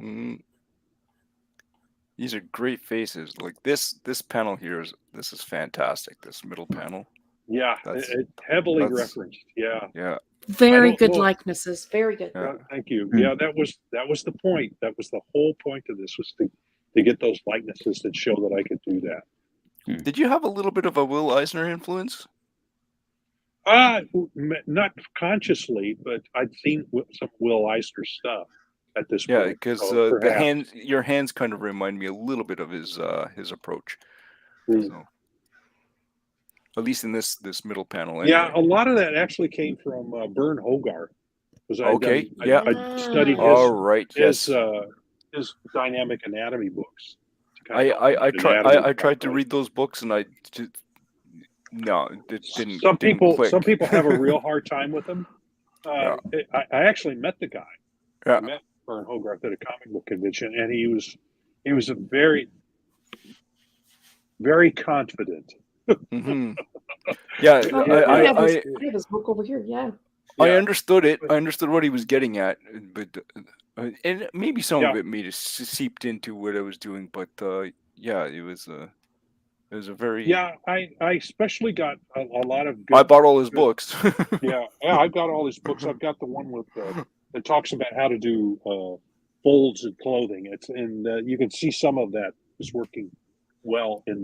These are great faces. Like this panel here this is fantastic. This middle panel. yeah, it heavily referenced. Yeah, Yeah. Very good likenesses. Very good. Yeah. Thank you. Yeah, that was the point. That was the whole point of this, was to get those likenesses that show that I could do that. Did you have a little bit of a Will Eisner influence? Not consciously, but I'd seen some Will Eisner stuff at this Yeah, point. because so your hands kind of remind me a little bit of his approach. So, at least in this middle panel. Anyway. Yeah, a lot of that actually came from Vern Hogarth. I studied his dynamic anatomy books. I tried to read those books, and it didn't. Some people have a click. real hard time with them. I actually met the guy. Yeah. I met Vern Hogarth at a comic book convention, and he was a very, very confident. Mm-hmm. Yeah, I have his book over here. Yeah. I understood it. I understood what he was getting at, but and maybe some of it may have seeped into what I was doing. But yeah, it was a very I especially got a lot of. I bought all his books. yeah, I've got all his books. I've got the one with that talks about how to do folds in clothing. You can see some of that is working well on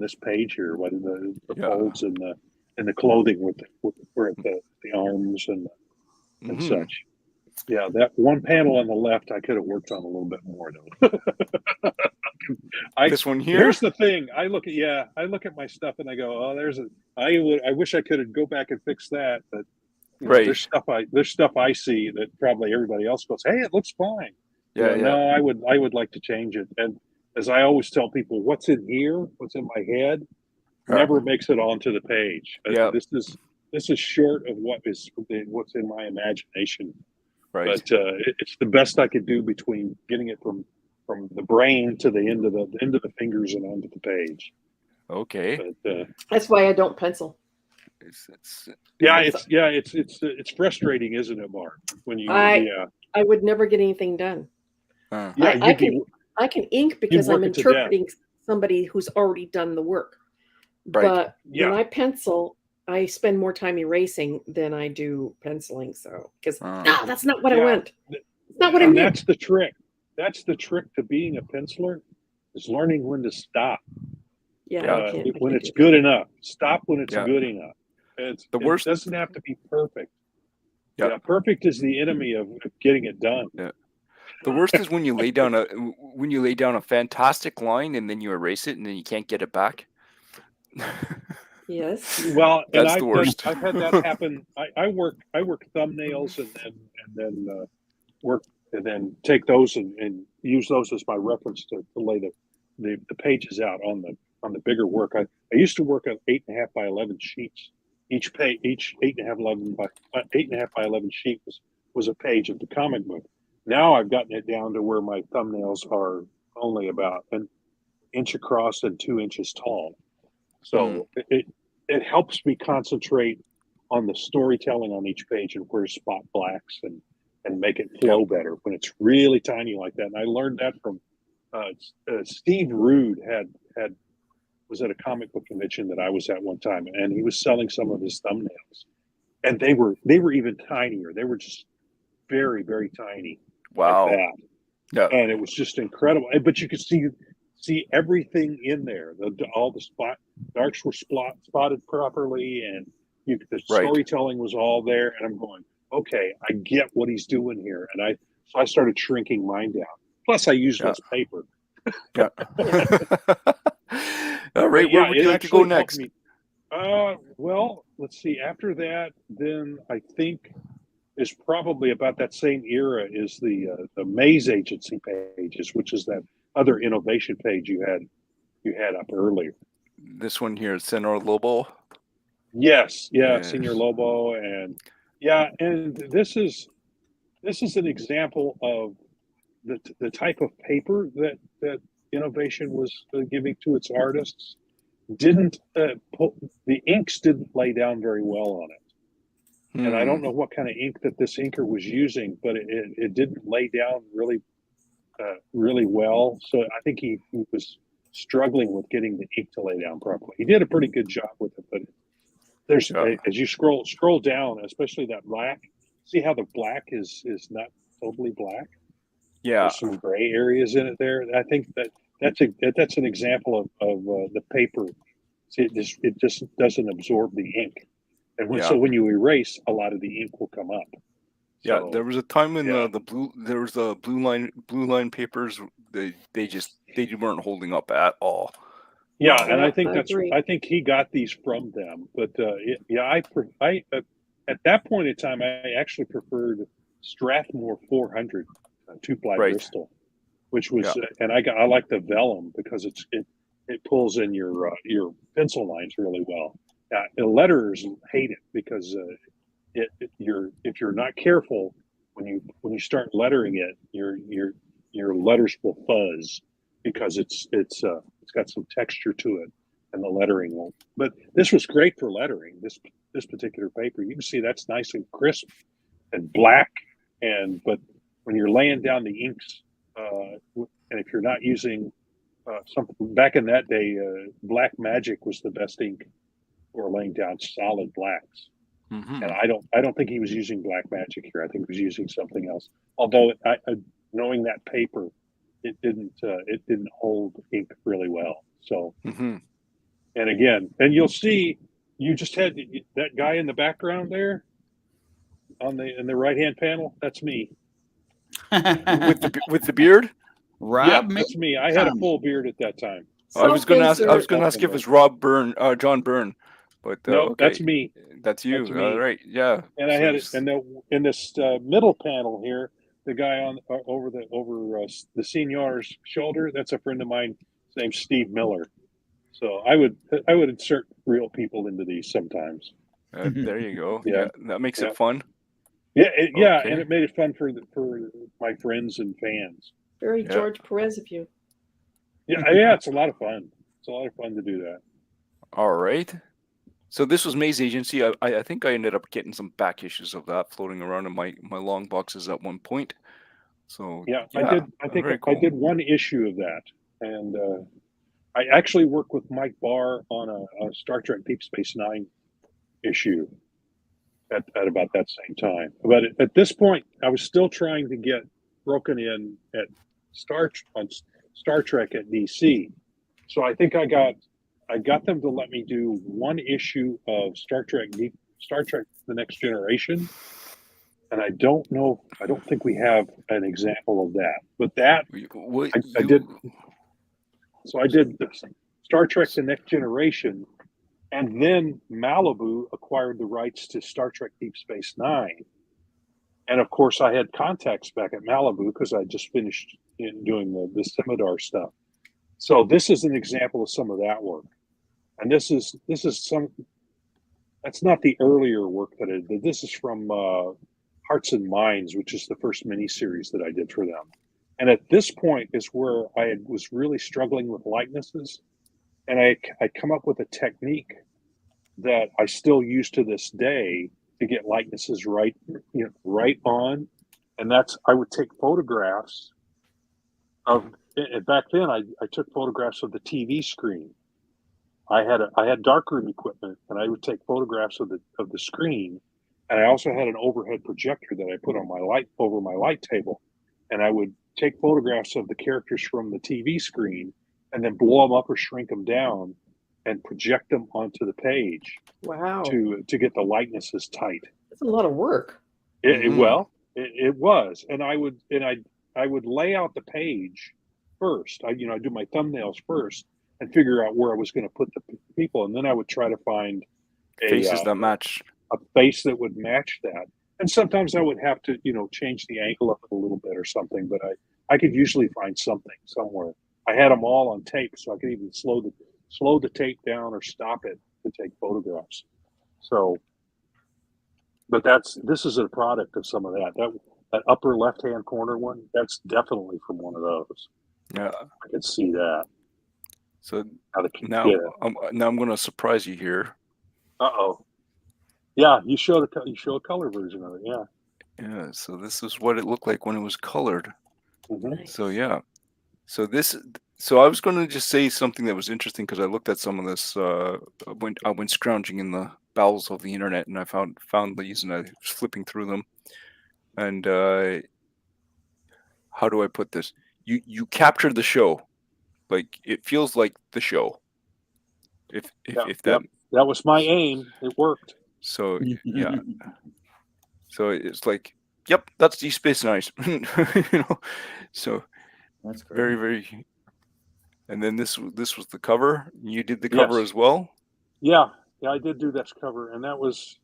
this page here, whether the folds and the clothing with the arms and such. Yeah, that one panel on the left I could have worked on a little bit more though. This one here. Here's the thing. I look at my stuff and I go, oh, I wish I could go back and fix that, but there's stuff I see that probably everybody else goes, hey, it looks fine. No, I would like to change it. And as I always tell people, what's in here, what's in my head, never makes it onto the page. Yeah. This is short of what's in my imagination. Right. But it's the best I could do between getting it from the brain to the end of the fingers and onto the page. Okay. But, that's why I don't pencil. It's frustrating, isn't it, Mark? When you I would never get anything done. I can ink because I'm interpreting somebody who's already done the work. Right. But when I pencil, I spend more time erasing than I do penciling. So, because that's not what I want. It's not what I mean. That's the trick. That's the trick to being a penciler, is learning when to stop. Yeah. When it's good enough. Stop when it's good enough. It doesn't have to be perfect. Yeah, perfect is the enemy of getting it done. Yeah. The worst is when you lay down a fantastic line and then you erase it and then you can't get it back. Yes. Well, that's the worst. I've had that happen. I work thumbnails and then take those and use those as my reference to lay the pages out on the bigger work. I used to work on 8.5 by 11 sheets. Each 8.5 by 11 sheet was a page of the comic book. Now I've gotten it down to where my thumbnails are only about, and inch across and 2 inches tall. So it helps me concentrate on the storytelling on each page and where to spot blacks and make it flow better when it's really tiny like that. And I learned that from Steve Rude was at a comic book convention that I was at one time, and he was selling some of his thumbnails, and they were even tinier. They were just very, very tiny. Wow. Like that. Yeah. And it was just incredible. But you could see everything in there. All the darks were spotted properly, and the storytelling was all there. And I'm going, okay, I get what he's doing here. And so I started shrinking mine down. Plus, I used less paper. Yeah. All right, where would you like to go next? Well, let's see. After that, then I think is probably about that same era is the Maze Agency pages, which is that other innovation page you had up earlier. This one here, Senor Lobo. Yes, Senor Lobo, and this is an example of the type of paper that innovation was giving to its artists. The inks didn't lay down very well on it, and I don't know what kind of ink that this inker was using, but it didn't lay down really well. So I think he was struggling with getting the ink to lay down properly. He did a pretty good job with it, but there's as you scroll down, especially that black. See how the black is not totally black. Yeah, there's some gray areas in it there. I think that's an example of the paper. See, it just doesn't absorb the ink, and so when you erase, a lot of the ink will come up. Yeah, So, there was a time when there was the blue line papers. They weren't holding up at all. Yeah, and I think he got these from them. But I at that point in time, I actually preferred Strathmore 400 2-ply Bristol, which was and I like the vellum because it pulls in your pencil lines really well. The letterers hate it because if you're not careful when you start lettering it, your letters will fuzz because it's got some texture to it, and the lettering won't. But this was great for lettering. This particular paper, you can see that's nice and crisp and black, but when you're laying down the inks, and if you're not using something back in that day, Black Magic was the best ink for laying down solid blacks. And I don't think he was using Black Magic here. I think he was using something else. Although knowing that paper, it didn't hold ink really well. So, and you'll see, you just had that guy in the background there in the right hand panel. That's me. with the beard. Rob, that's me. I had a full beard at that time. I was going to ask if it was John Byrne, but no, that's me. That's you. All right, yeah. And I had it, and in this middle panel here, the guy over the senior's shoulder. That's a friend of mine. His name's Steve Miller. So I would insert real people into these sometimes. There you go. Yeah, that makes it fun. Yeah, and it made it fun for my friends and fans. Very George Perez of you. Yeah, it's a lot of fun. It's a lot of fun to do that. All right. So this was Maze Agency. I think I ended up getting some back issues of that floating around in my long boxes at one point. So I did. I think I did one issue of that, and I actually worked with Mike Barr on a Star Trek Deep Space Nine issue at about that same time. But at this point, I was still trying to get broken in at Star Trek at DC. So I think I got them to let me do one issue of Star Trek The Next Generation. And I don't think we have an example of that. But that I did. So I did Star Trek The Next Generation, and then Malibu acquired the rights to Star Trek Deep Space Nine. And of course, I had contacts back at Malibu because I just finished doing the Scimitar stuff. So this is an example of some of that work. And this is that's not the earlier work that I did. This is from Hearts and Minds, which is the first miniseries that I did for them. And at this point is where was really struggling with likenesses, and I come up with a technique that I still use to this day to get likenesses right, right on. And that's, I would take photographs of, and back then I took photographs of the TV screen. I had darkroom equipment, and I would take photographs of the screen, and I also had an overhead projector that I put on over my light table, and I would take photographs of the characters from the TV screen, and then blow them up or shrink them down, and project them onto the page. Wow. To get the likenesses tight. That's a lot of work. It was, and I would lay out the page first. I do my thumbnails first and figure out where I was going to put the people, and then I would try to find faces that match, a face that would match that. And sometimes I would have to change the angle of it a little bit or something, but I could usually find something somewhere. I had them all on tape, so I could even slow the tape down or stop it to take photographs. So, but this is a product of some of that upper left-hand corner one. That's definitely from one of those. Yeah, I can see that. So now I'm going to surprise you here. Yeah, you show a color version of it. Yeah. Yeah. So this is what it looked like when it was colored. Mm-hmm. So yeah. So I was going to just say something that was interesting because I looked at some of this. I went scrounging in the bowels of the internet, and I found these, and I was flipping through them. And how do I put this? You capture the show, like it feels like the show. If that was my aim, it worked. So yeah. So it's like, yep, that's Deep Space Nine. So that's great. Very, very. And then this was the cover. You did the cover as well. Yeah, I did do this cover, and that was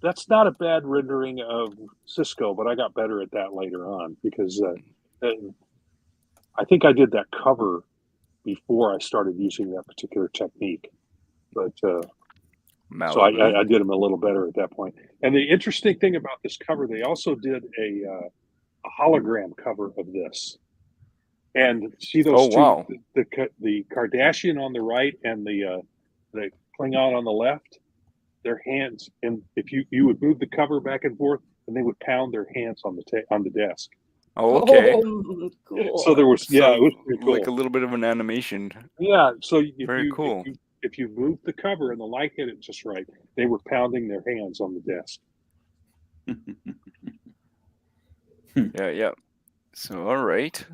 that's not a bad rendering of Cisco, but I got better at that later on because I think I did that cover before I started using that particular technique. But so I did them a little better at that point. And the interesting thing about this cover, they also did a hologram cover of this. And see those two, wow. the Kardashian on the right and the Klingon on the left, their hands, and if you would move the cover back and forth, and they would pound their hands on the desk. Oh, okay. Oh, cool. So there was, it was pretty cool. Like a little bit of an animation. Yeah. So very cool. If you moved the cover and the light hit it just right, they were pounding their hands on the desk. Yeah. So all right.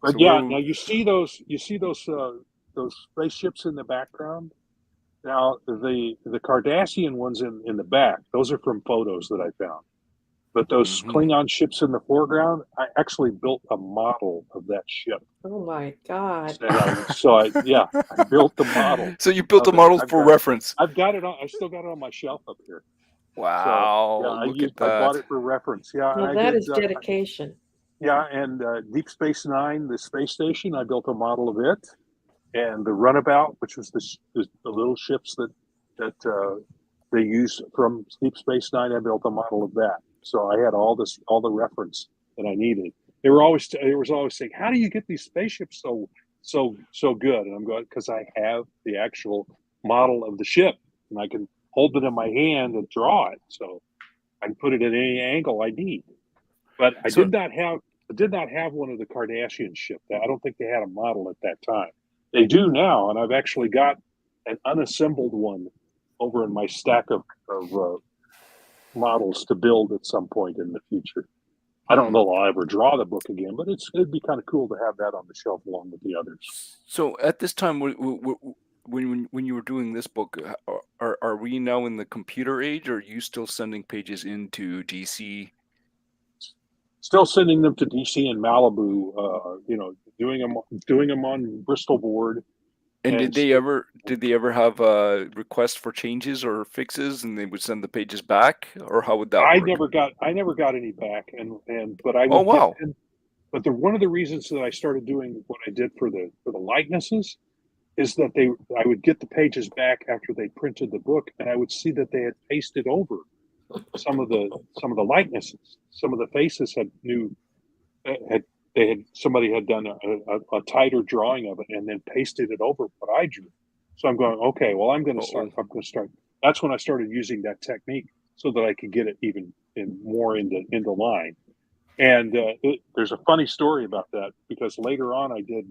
But so now you see those spaceships in the background. Now the Cardassian ones in the back, those are from photos that I found. But those Klingon ships in the foreground, I actually built a model of that ship. Oh my God! I built the model. So you built a model for reference. I've got it on. I still got it on my shelf up here. Wow! So, I bought it for reference. Yeah, well, that is dedication. And Deep Space Nine, the space station, I built a model of it, and the Runabout, which was the little ships that they used from Deep Space Nine, I built a model of that. So I had all the reference that I needed. They was always saying, "How do you get these spaceships so good?" And I'm going, because I have the actual model of the ship, and I can hold it in my hand and draw it, so I can put it at any angle I need. But I did not have one of the Kardashian ship. I don't think they had a model at that time. They do now, and I've actually got an unassembled one over in my stack of models to build at some point in the future. I don't know if I'll ever draw the book again, but it'd be kind of cool to have that on the shelf along with the others. So at this time, when you were doing this book, are we now in the computer age, or are you still sending pages into DC? Still sending them to DC and Malibu. Doing them on Bristol board. And did they ever have requests for changes or fixes, and they would send the pages back, or how would that work? I never got any back, but I would. Oh wow! But one of the reasons that I started doing what I did for the likenesses is that I would get the pages back after they printed the book, and I would see that they had pasted over some of the likenesses. Some of the faces had somebody had done a tighter drawing of it and then pasted it over what I drew. So I'm going, okay, well, I'm going to start. That's when I started using that technique so that I could get it even more into line. And there's a funny story about that, because later on I did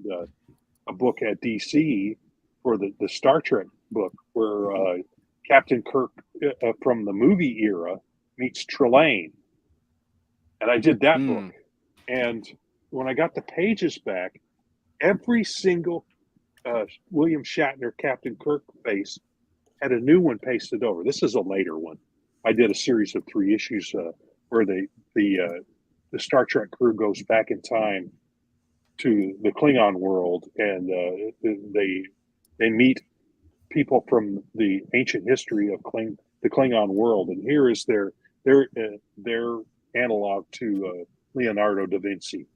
a book at DC for the Star Trek book where Captain Kirk from the movie era meets Trelane. And I did that book. And when I got the pages back, every single William Shatner Captain Kirk face had a new one pasted over. This is a later one. I did a series of 3 issues where the Star Trek crew goes back in time to the Klingon world, and they meet people from the ancient history of the Klingon world, and here is their analog to Leonardo da Vinci.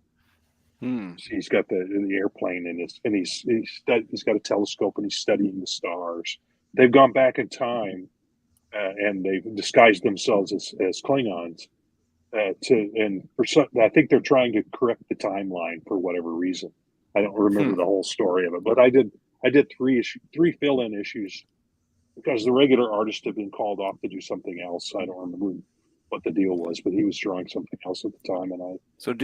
He's got the airplane and he's got a telescope and he's studying the stars. They've gone back in time and they've disguised themselves as Klingons. I think they're trying to correct the timeline for whatever reason. I don't remember the whole story of it, but I did 3 fill-in issues because the regular artist had been called off to do something else. I don't remember what the deal was, but he was drawing something else at the time, and I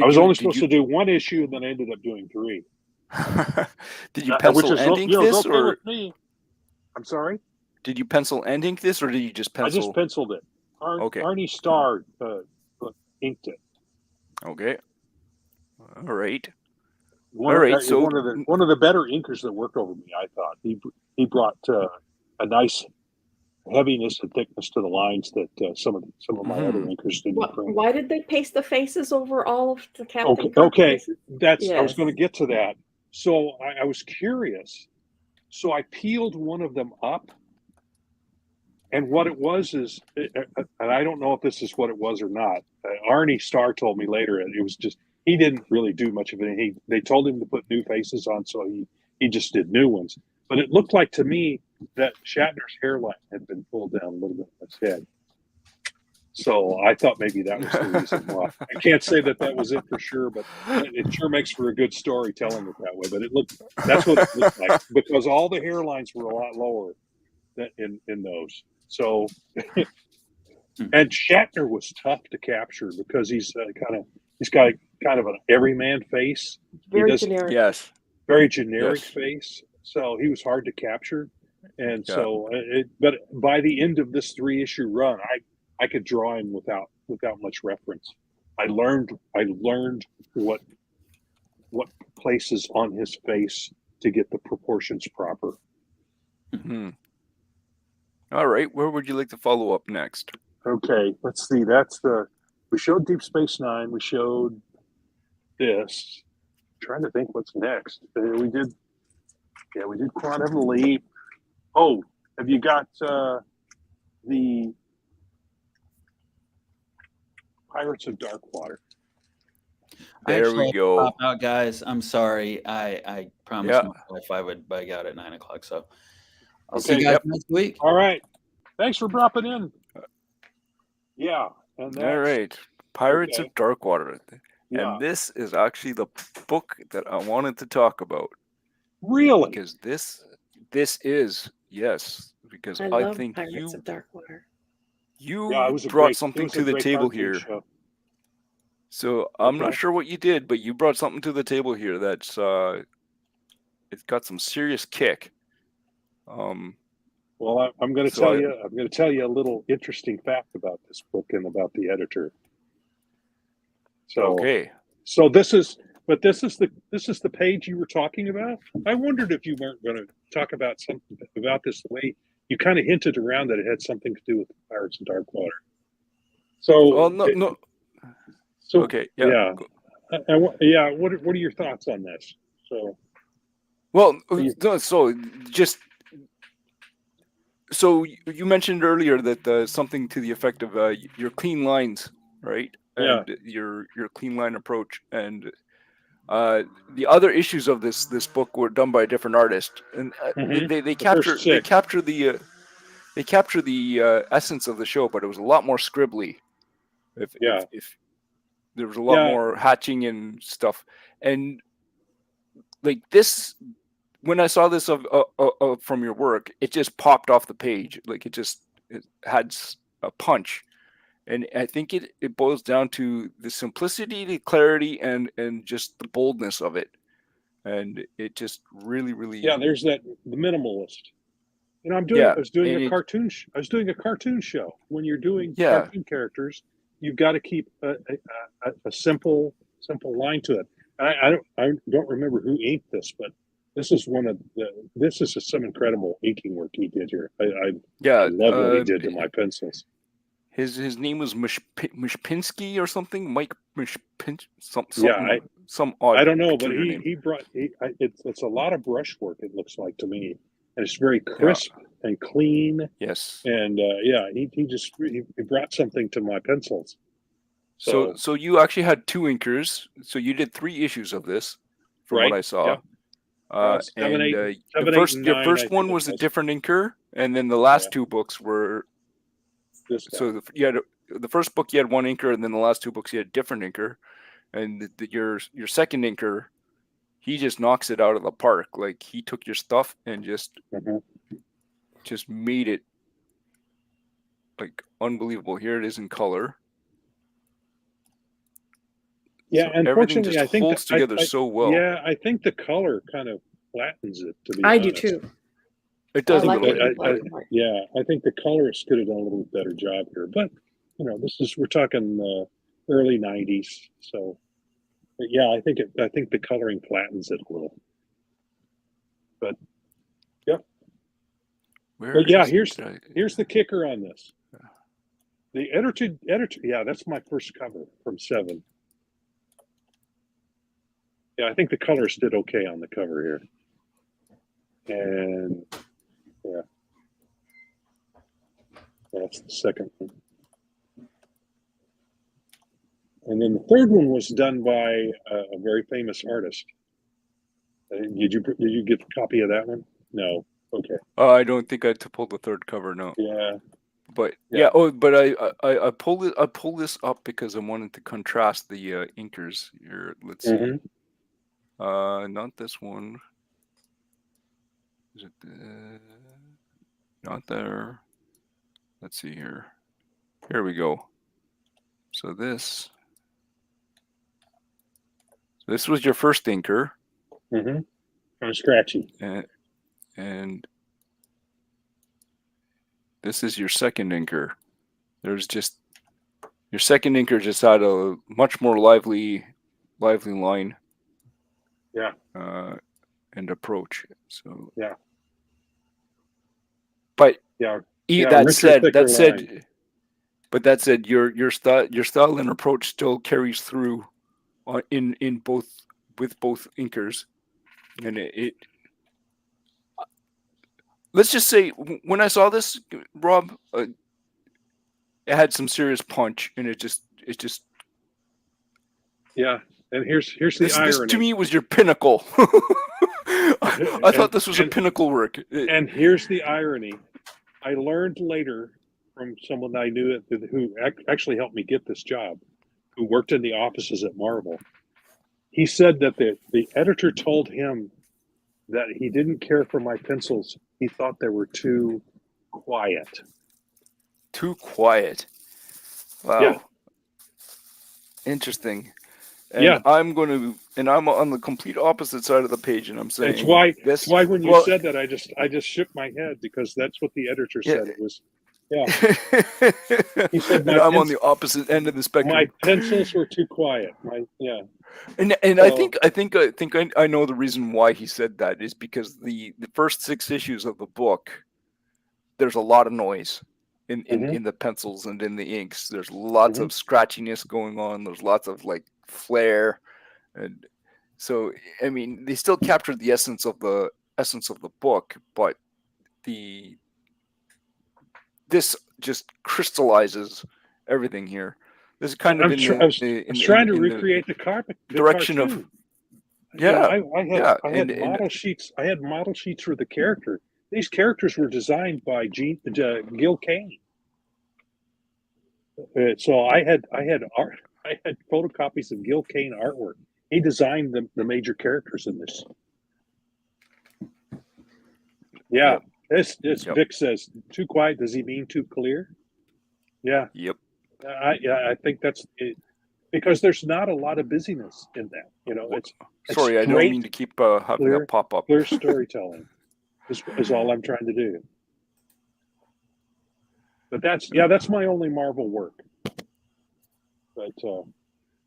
was only supposed to do 1 issue, and then I ended up doing 3. Did you pencil and ink this, or with me? I'm sorry. Did you pencil and ink this, or did you just pencil? I just penciled it. Okay. Arnie Starr inked it. Okay. All right. One of the better inkers that worked over me, I thought. He brought a nice heaviness and thickness to the lines that some of my other inkers didn't bring. Why did they paste the faces over all of the Captain Kirk Okay. faces? I was going to get to that. So I was curious. So I peeled one of them up. And what it was is, and I don't know if this is what it was or not. Arnie Starr told me later, and it was just, he didn't really do much of it. They told him to put new faces on, so he just did new ones. But it looked like to me that Shatner's hairline had been pulled down a little bit on his head. So I thought maybe that was the reason why. I can't say that was it for sure, but it sure makes for a good story telling it that way. But that's what it looked like, because all the hairlines were a lot lower in those. So, and Shatner was tough to capture because he's got kind of an everyman face. Very generic. Yes. Very generic face. So he was hard to capture. And so, but by the end of this 3-issue run, I could draw him without much reference. I learned what places on his face to get the proportions proper. Mm-hmm. All right, where would you like to follow up next? Okay, let's see. We showed Deep Space Nine. We showed this. I'm trying to think what's next. We did Quantum Leap. Oh, have you got the Pirates of Darkwater? There we go. Pop out, guys. I'm sorry. I promised myself I would bug out at 9 o'clock. So I'll see you guys next week. All right. Thanks for dropping in. Yeah. And all right. Pirates of Darkwater. Yeah. And this is actually the book that I wanted to talk about. Really? Because this is, yes, because I think Pirates of Darkwater. You brought something to the table here. Show. So I'm not sure what you did, but you brought something to the table here that's it's got some serious kick. Well, I'm going to tell you. I'm going to tell you a little interesting fact about this book and about the editor. So So this is the page you were talking about. I wondered if you weren't going to talk about something about this the way you kind of hinted around that it had something to do with the Pirates of Darkwater. So no. So okay, yeah. What are your thoughts on this? So, well, so you mentioned earlier that something to the effect of your clean lines, right? And your clean line approach, and the other issues of this book were done by a different artist, and they capture they capture the essence of the show, but it was a lot more scribbly. If there was a lot more hatching and stuff, and like this, when I saw this from your work, it just popped off the page. Like it had a punch, and I think it boils down to the simplicity, the clarity, and just the boldness of it, and it just really there's the minimalist. You know, I was doing a cartoon. I was doing a cartoon show. When you're doing cartoon characters, you've got to keep a simple line to it. I don't remember who inked this, but this is some incredible inking work he did here. I love what he did to my pencils. His name was Mishpinsky or something. Mike Mishpinsky. Some odd. I don't know, but it's a lot of brushwork. It looks like to me, and it's very crisp and clean. Yes. And he brought something to my pencils. So you actually had 2 inkers. So you did 3 issues of this, from what I saw. Your first one was a different inker, and then the last 2 books were. So the first book you had 1 inker, and then the last 2 books you had a different inker, and your second inker, he just knocks it out of the park. Like he took your stuff and just made it like unbelievable. Here it is in color. Yeah, so unfortunately, I think holds together so well. Yeah, I think the color kind of flattens it. To be I honest. do too. It does a like little it. bit. I think the colorist could have done a little better job here. But we're talking early '90s, so yeah, I think the coloring flattens it a little. But here's the kicker on this. The editor. Yeah, that's my first cover from 7. Yeah, I think the colorist did okay on the cover here. And that's the second one. And then the third one was done by a very famous artist. Did you get a copy of that one? No. Okay. I don't think I pulled the third cover. No. Yeah. But I pulled this up because I wanted to contrast the inkers here. Let's see. Not this one. Is it not there? Let's see here. Here we go. So this was your first inker. Mm-hmm. Kind of scratchy. And this is your second inker. Your second inker just had a much more lively line. Yeah. And approach. So yeah. But that said, your style and approach still carries through in both with both inkers, and it. Let's just say when I saw this, Rob, it had some serious punch, and it just. Yeah, and here's the irony. This to me was your pinnacle. I thought this was a pinnacle work. And here's the irony. I learned later from someone I knew who actually helped me get this job, who worked in the offices at Marvel. He said that the editor told him that he didn't care for my pencils. He thought they were too quiet. Too quiet. Wow. Yeah. Interesting. And I'm on the complete opposite side of the page, and I'm saying that's why when you said that, I just shook my head, because that's what the editor said. It was, he said I'm on the opposite end of the spectrum. My pencils were too quiet. And I think I know the reason why he said that is because the first 6 issues of the book, there's a lot of noise in the pencils and in the inks. There's lots of scratchiness going on. There's lots of like flair, and so I mean they still captured the essence of the book, but this just crystallizes everything here. This is kind of I was trying to recreate the carpet direction cartoon. of I had model sheets. I had model sheets for the character, these characters were designed by Gil Kane. So I had photocopies of Gil Kane artwork. He designed the major characters in this. Yeah, Vic says too quiet. Does he mean too clear? Yeah. Yep. I think that's it, because there's not a lot of busyness in that. It's sorry, I don't mean to keep having that pop up. Clear storytelling is all I'm trying to do. But that's my only Marvel work. But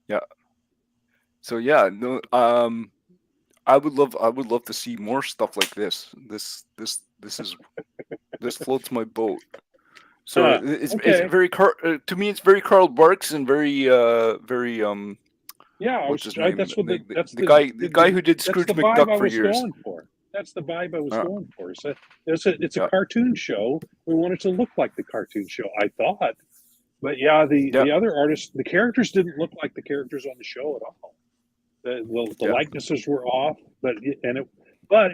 yeah. So yeah, no, I would love to see more stuff like this. This floats my boat. So it's very to me it's very Carl Barks and very what's his name? That's what the guy who did Scrooge McDuck for years. That's the vibe I was going for. So it's a cartoon show. We want it to look like the cartoon show, I thought. But the other artists, the characters didn't look like the characters on the show at all. The likenesses were off, but it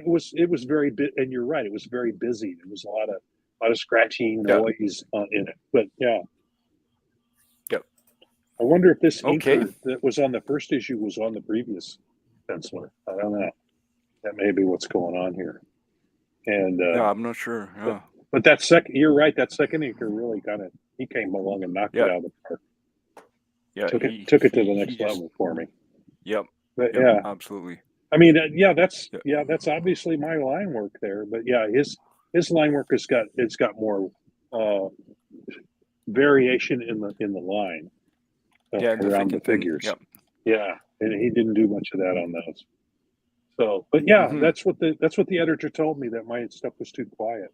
was very and you're right, it was very busy. There was a lot of scratchy noise in it. But I wonder if this inker that was on the first issue was on the previous penciler. I don't know. That may be what's going on here. And I'm not sure. Yeah. But that second, you're right. That second inker really he came along and knocked it out of the park. Yeah, took it to the next level for me. Yep. But absolutely. I mean, that's obviously my line work there. But his line work has got more variation in the line. Around the figures. Yeah, and he didn't do much of that on those. So, but that's what the editor told me, that my stuff was too quiet.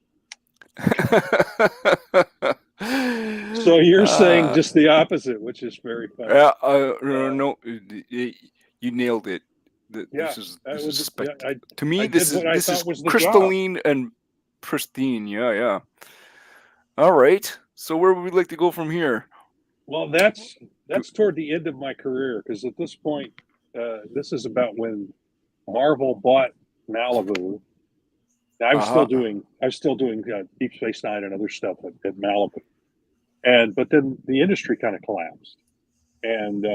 So you're saying just the opposite, which is very funny. No, you nailed it. This is to me. This is crystalline and pristine. Yeah. All right. So where would we like to go from here? Well, that's toward the end of my career, because at this point, this is about when Marvel bought Malibu. I was still doing Deep Space Nine and other stuff at Malibu, but then the industry kind of collapsed, and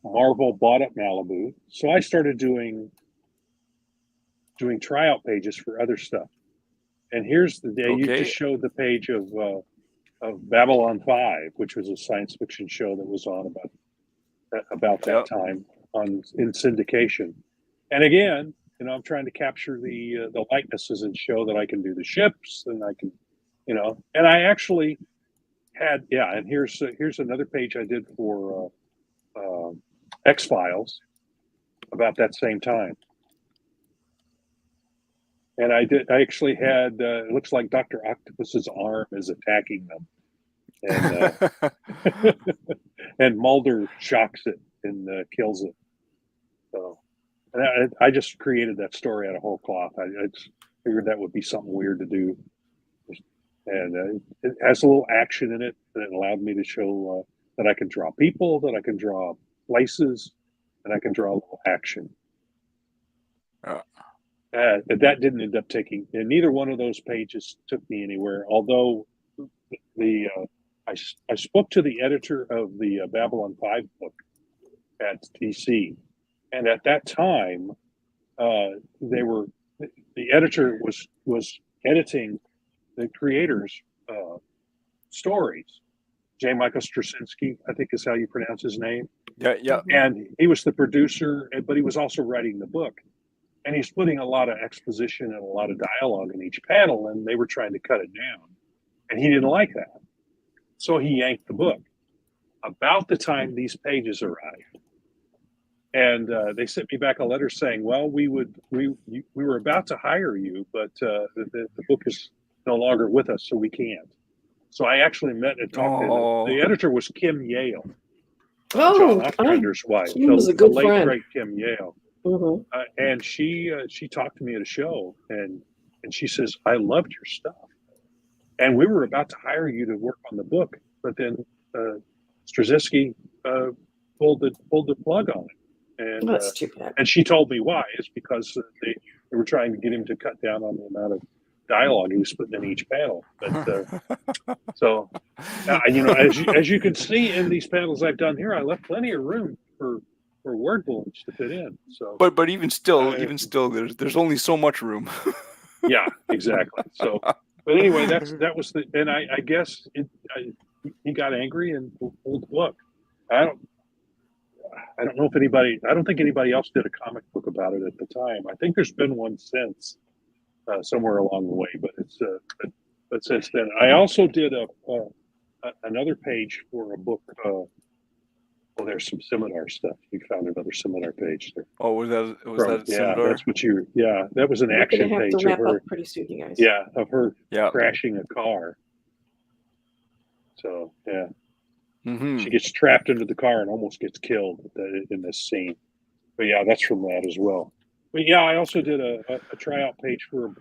Marvel bought up Malibu. So I started doing tryout pages for other stuff. And here's the day you just showed the page of Babylon 5, which was a science fiction show that was on about that time in syndication. And again, I'm trying to capture the likenesses and show that I can do the ships, and I can, and I actually had, and here's another page I did for X-Files about that same time. And I actually had, it looks like Dr. Octopus's arm is attacking them. And and Mulder shocks it and kills it. So, and I just created that story out of whole cloth. I just figured that would be something weird to do. And it has a little action in it, and it allowed me to show that I can draw people, that I can draw places, and I can draw a little action. That didn't end up taking, and neither one of those pages took me anywhere. Although I spoke to the editor of the Babylon 5 book at DC, and at that time, the editor was editing the creator's stories. J. Michael Straczynski, I think is how you pronounce his name. Yeah. And he was the producer, but he was also writing the book. And he's putting a lot of exposition and a lot of dialogue in each panel, and they were trying to cut it down. And he didn't like that. So he yanked the book. About the time these pages arrived, and they sent me back a letter saying, well, we were about to hire you, but the book is no longer with us, so we can't. So I actually met and talked to him. The editor was Kim Yale, John Ostrander's wife. She was a good the late, friend. great Kim Yale. Mm-hmm. And she talked to me at a show, and she says, I loved your stuff. And we were about to hire you to work on the book, but then Straczynski pulled the plug on it. And That's too bad. And she told me why. It's because they were trying to get him to cut down on the amount of dialogue he was putting in each panel. But so, as you can see in these panels I've done here, I left plenty of room for word bullets to fit in. So, but even still, there's only so much room. yeah, exactly. So, but anyway, that was the, and I guess he got angry and pulled the book. I don't know if anybody. I don't think anybody else did a comic book about it at the time. I think there's been one since somewhere along the way, but it's but since then, I also did another page for a book. Well, there's some seminar stuff. You found another seminar page there. Oh, was that yeah, seminar? that's what you. Yeah, that was an We're action gonna have page to wrap of her. up pretty soon, you guys. Yeah, of her crashing a car. So yeah, she gets trapped into the car and almost gets killed in this scene. But yeah, that's from that as well. But yeah, I also did a tryout page for.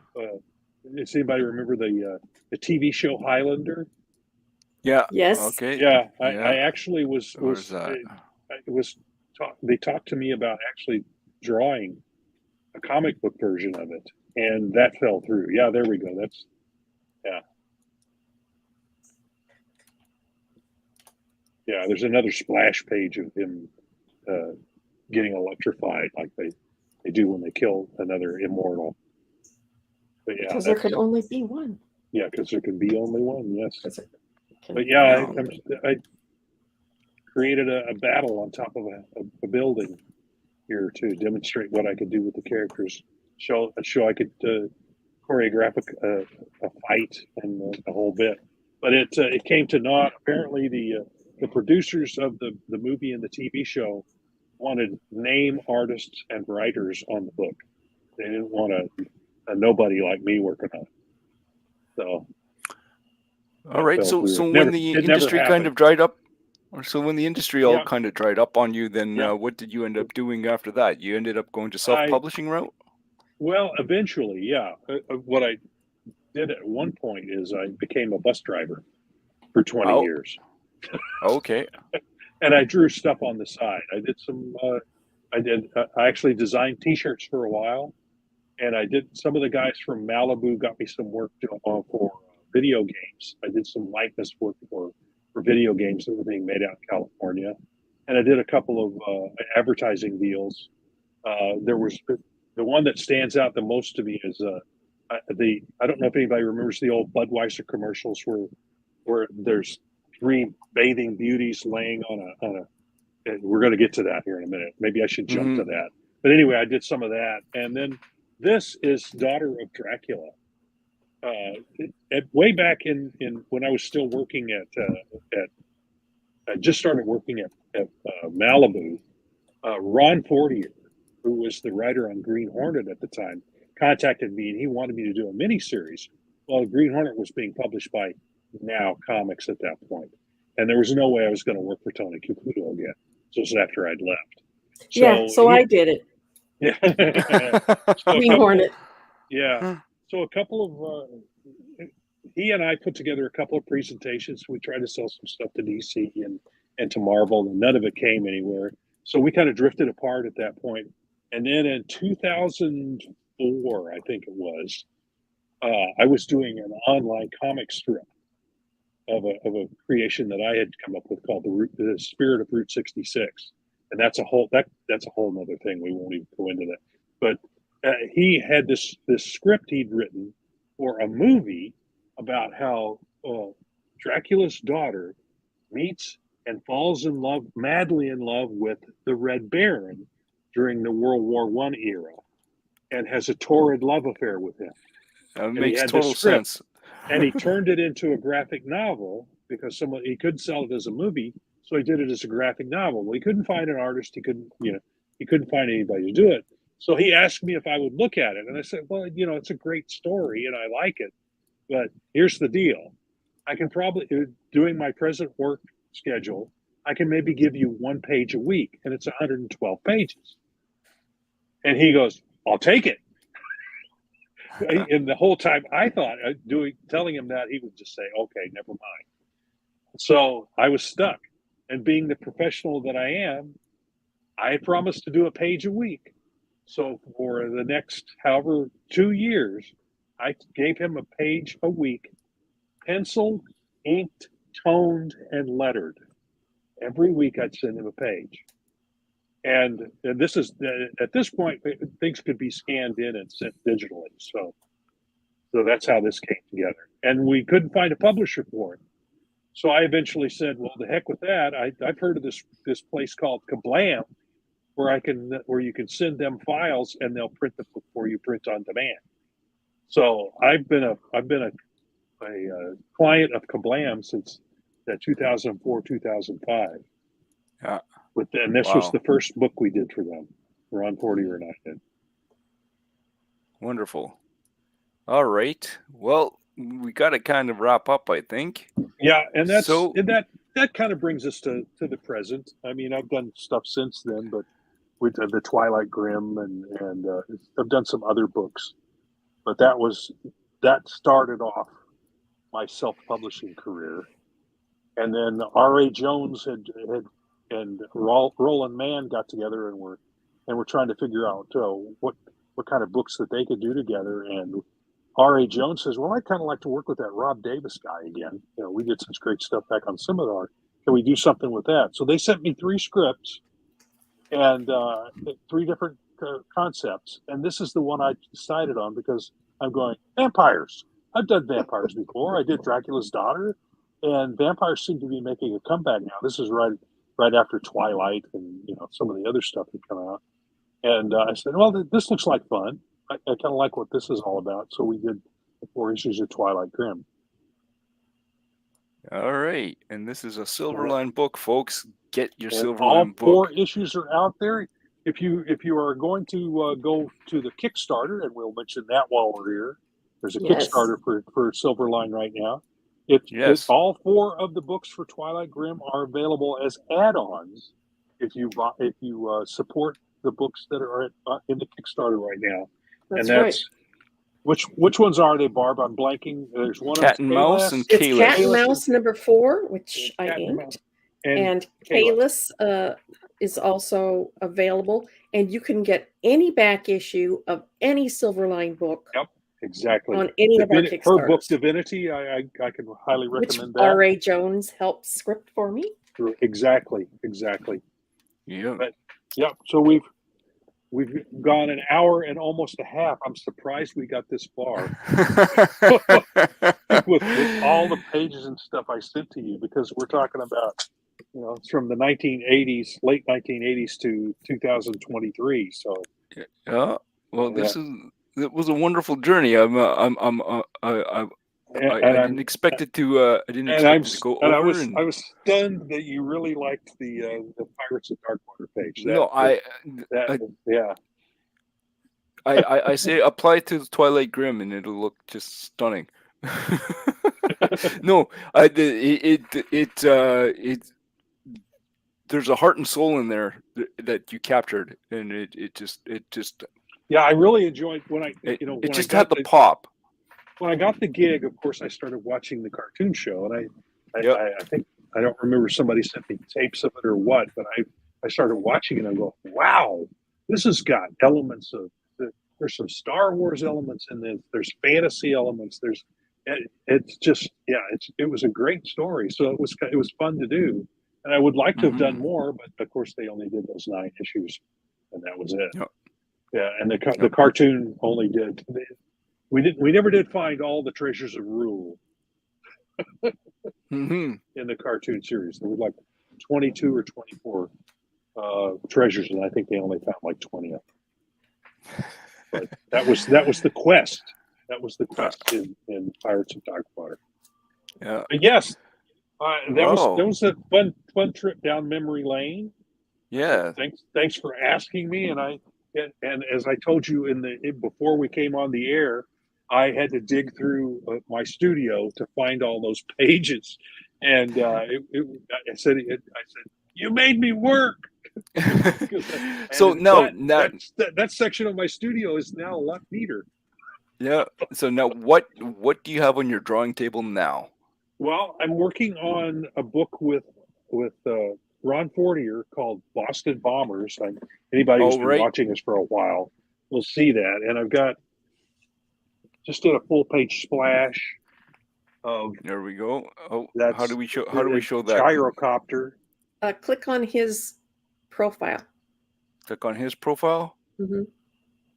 Does anybody remember the TV show Highlander? Yeah. Yes. Okay. Yeah, I actually was. They talked to me about actually drawing a comic book version of it, and that fell through. Yeah, there we go. That's yeah. There's another splash page of him getting electrified, like they do when they kill another immortal. But yeah, because there could only be one. Yeah, because there can be only one. Yes. But Yeah. I created a battle on top of a building here to demonstrate what I could do with the characters. Show I could choreograph a fight and a whole bit. But it came to naught. Apparently, the producers of the movie and the TV show wanted name artists and writers on the book. They didn't want a nobody like me working on it. So. All right. So when the industry kind of dried up, when the industry all kind of dried up on you, then what did you end up doing after that? You ended up going to self-publishing route? Well, eventually, yeah. What I did at one point is I became a bus driver for 20 years. Okay. And I drew stuff on the side. I did some. I actually designed T-shirts for a while, and I did. Some of the guys from Malibu got me some work for video games. I did some likeness work for video games that were being made out in California, and I did a couple of advertising deals. There was the one that stands out the most to me is I don't know if anybody remembers the old Budweiser commercials where there's three bathing beauties laying on a. And we're going to get to that here in a minute. Maybe I should jump to that. But anyway, I did some of that, and then this is Daughter of Dracula. Way back in when I was still working I just started working at Malibu. Ron Fortier, who was the writer on Green Hornet at the time, contacted me and he wanted me to do a miniseries. Well, Green Hornet was being published by Now Comics at that point, and there was no way I was going to work for Tony Caputo again. So it was after I'd left. So I did it. Yeah. Green Hornet. Yeah. So a couple of he and I put together a couple of presentations. We tried to sell some stuff to DC and to Marvel, and none of it came anywhere. So we kind of drifted apart at that point. And then in 2004, I think it was, I was doing an online comic strip of a creation that I had come up with called the Spirit of Route 66, and that's a whole nother thing. We won't even go into that. But he had this script he'd written for a movie about how Dracula's daughter meets and falls madly in love with the Red Baron during the World War I era, and has a torrid love affair with him. That makes total sense. And he turned it into a graphic novel because he couldn't sell it as a movie, so he did it as a graphic novel. Well, he couldn't find an artist. He couldn't find anybody to do it. So he asked me if I would look at it, and I said, "Well, it's a great story, and I like it, but here's the deal: I can probably, doing my present work schedule, I can maybe give you 1 page a week, and it's 112 pages." And he goes, "I'll take it." And the whole time I thought telling him that, he would just say, "Okay, never mind." So I was stuck. And being the professional that I am, I had promised to do a page a week. So for the next, 2 years, I gave him a page a week, penciled, inked, toned, and lettered. Every week I'd send him a page. And this is, at this point, things could be scanned in and sent digitally. So that's how this came together. And we couldn't find a publisher for it. So I eventually said, well, the heck with that. I've heard of this place called Kablam, where you can send them files and they'll print the book for you, print on demand. So I've been a client of Kablam since 2004, 2005. Yeah. And this was the first book we did for them. Ron Fortier and I did. Wonderful. All right. Well, we got to kind of wrap up, I think. Yeah, and that kind of brings us to the present. I mean, I've done stuff since then, but we did the Twilight Grim, and I've done some other books. But that started off my self-publishing career, and then R.A. Jones and Roland Mann got together, and we're trying to figure out what kind of books that they could do together. And R.A. Jones says, well, I'd kind of like to work with that Rob Davis guy again. We did such great stuff back on Scimitar. Can we do something with that? So they sent me 3 scripts and 3 different concepts. And this is the one I decided on because I'm going, vampires. I've done vampires before. I did Dracula's Daughter, and vampires seem to be making a comeback now. This is right after Twilight and some of the other stuff that come out. And I said, well, this looks like fun. I kind of like what this is all about. So we did the 4 issues of Twilight Grim. All right. And this is a Silverline book, folks. Get your Silverline all book. 4 issues are out there. If you are going to go to the Kickstarter, and we'll mention that while we're here, there's a Kickstarter for Silverline right now. If all 4 of the books for Twilight Grim are available as add-ons, if you support the books that are in the Kickstarter right now. That's right. Which ones are they, Barb? I'm blanking. There's one Cat and Mouse and It's Kalis. Cat and Mouse number 4, which I inked. And Kalis is also available. And you can get any back issue of any Silverline book. Yep, exactly. On any of our Kickstarters. Her book, Divinity, I can highly recommend that. R.A. Jones helped script for me. Exactly. Yeah. So we've gone an hour and almost a half. I'm surprised we got this far with all the pages and stuff I sent to you, because we're talking about it's from the 1980s, late 1980s to 2023. So it was a wonderful journey. I didn't expect it to. I didn't expect it to go over. I was stunned that you really liked the Pirates of Darkwater page. I say apply to the Twilight Grim and it'll look just stunning. No, there's a heart and soul in there that you captured, and it just. Yeah, I really enjoyed when I it just had the pop. When I got the gig, of course, I started watching the cartoon show, and I think I don't remember somebody sent me tapes of it or what, but I started watching it and I go, wow, this has got elements of. There's some Star Wars elements in this. There's fantasy elements. It was a great story. So it was fun to do, and I would like to have done more, but of course they only did those 9 issues, and that was it. Yep. Yeah, and the cartoon only did. We never did find all the treasures of Rule in the cartoon series. There were like 22 or 24 treasures, and I think they only found like 20 of them. But that was the quest. That was the quest in Pirates of Darkwater. Yeah. But yes, that was a fun trip down memory lane. Yeah. Thanks for asking me. And as I told you before we came on the air, I had to dig through my studio to find all those pages, and I said, "You made me work." So that section of my studio is now a lot neater. Yeah. So now, what do you have on your drawing table now? Well, I'm working on a book with Ron Fortier called Boston Bombers. Anybody who's been watching us for a while will see that. And I've got just did a full page splash of. There we go. Oh, That's how do we show that? Gyrocopter. Click on his profile. Click on his profile. Mm-hmm.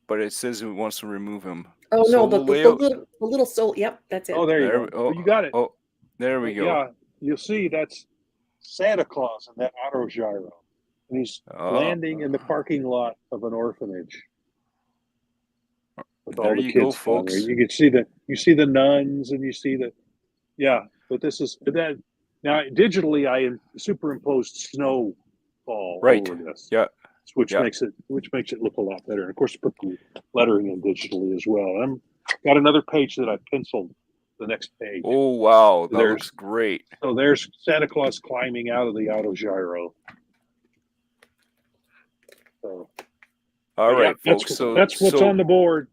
But it says it wants to remove him. Oh no, the layout. little soul. Yep, that's it. Oh, there you go. Oh, you got it. Oh, there we go. Yeah, you'll see that's Santa Claus in that auto gyro, and he's landing in the parking lot of an orphanage. With all the kids, folks. You can see the nuns, and you see the, yeah. But this is that now digitally. I superimposed snowfall over this. Yeah. Which makes it look a lot better. And of course, put the lettering in digitally as well. I'm got another page that I penciled. The next page. Oh wow, that looks great. So there's Santa Claus climbing out of the auto gyro. So, all right, folks. So that's what's on the board.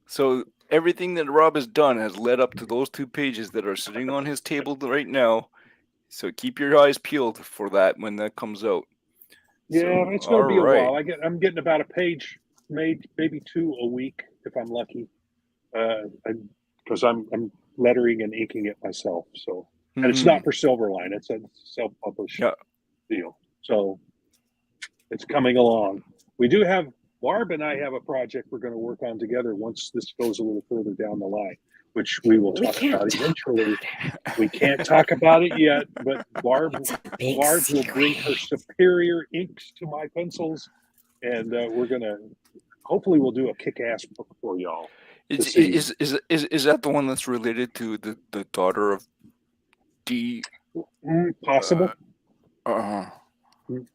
So everything that Rob has done has led up to those 2 pages that are sitting on his table right now. So keep your eyes peeled for that when that comes out. Yeah, it's going to be a while. I'm getting about a page, maybe 2 a week if I'm lucky, because I'm lettering and inking it myself. So, and it's not for Silverline; it's a self-published deal. So, it's coming along. We do have Barb and I have a project we're going to work on together once this goes a little further down the line, which we will talk about eventually. We can't talk about it yet, but Barb will bring her superior inks to my pencils, and hopefully we'll do a kick-ass book for y'all. Is that the one that's related to the daughter of D? Possible.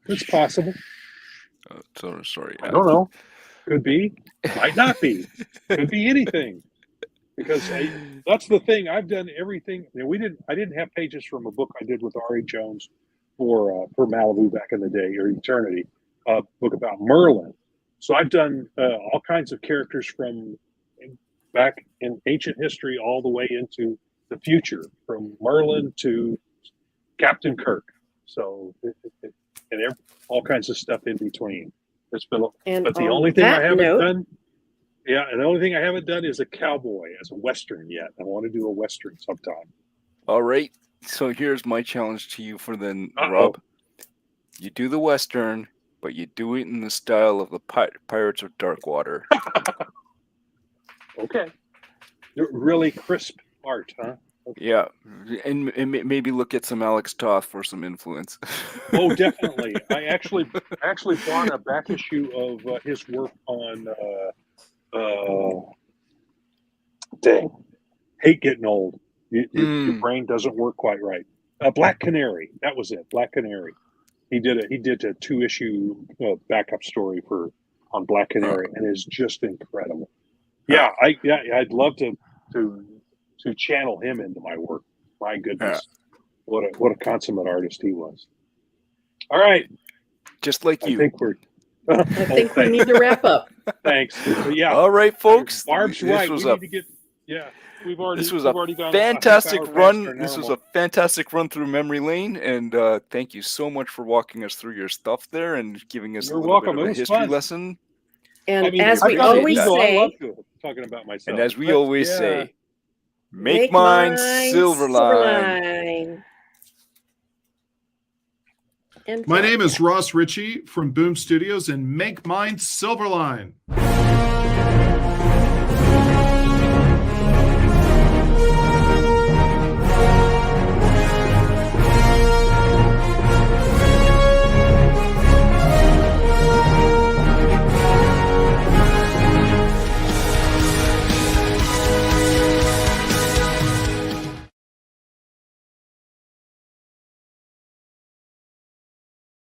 It's possible. Sorry. I don't know. Could be. Might not be. Could be anything. Because that's the thing. I've done everything. I didn't have pages from a book I did with R.A. Jones for Malibu back in the day, or Eternity, a book about Merlin. So I've done all kinds of characters from back in ancient history all the way into the future, from Merlin to Captain Kirk. So and all kinds of stuff in between. It's been, but the only thing I haven't done. Yeah, and the only thing I haven't done is a cowboy as a Western yet. I want to do a Western sometime. All right. So here's my challenge to you for then, Rob. You do the Western, but you do it in the style of the Pirates of Darkwater. Okay. Really crisp art, huh? Okay. Yeah, and maybe look at some Alex Toth for some influence. Oh, definitely. I actually bought a back issue of his work on hate getting old. Your brain doesn't work quite right. Black Canary, that was it. Black Canary. He did a 2-issue backup story on Black Canary, and it's just incredible. Yeah, I'd love to channel him into my work. My goodness, what a consummate artist he was. All right, just like you. I think we need to wrap up. Thanks. Yeah. All right, folks. Barb's right. We need to get. Yeah. This was a fantastic run. This was a fantastic run through memory lane, and thank you so much for walking us through your stuff there and giving us a little bit of a history lesson. And as we always say, I love talking about myself. And as we always say, make mine Silverline. My name is Ross Ritchie from Boom Studios, and make mine Silverline.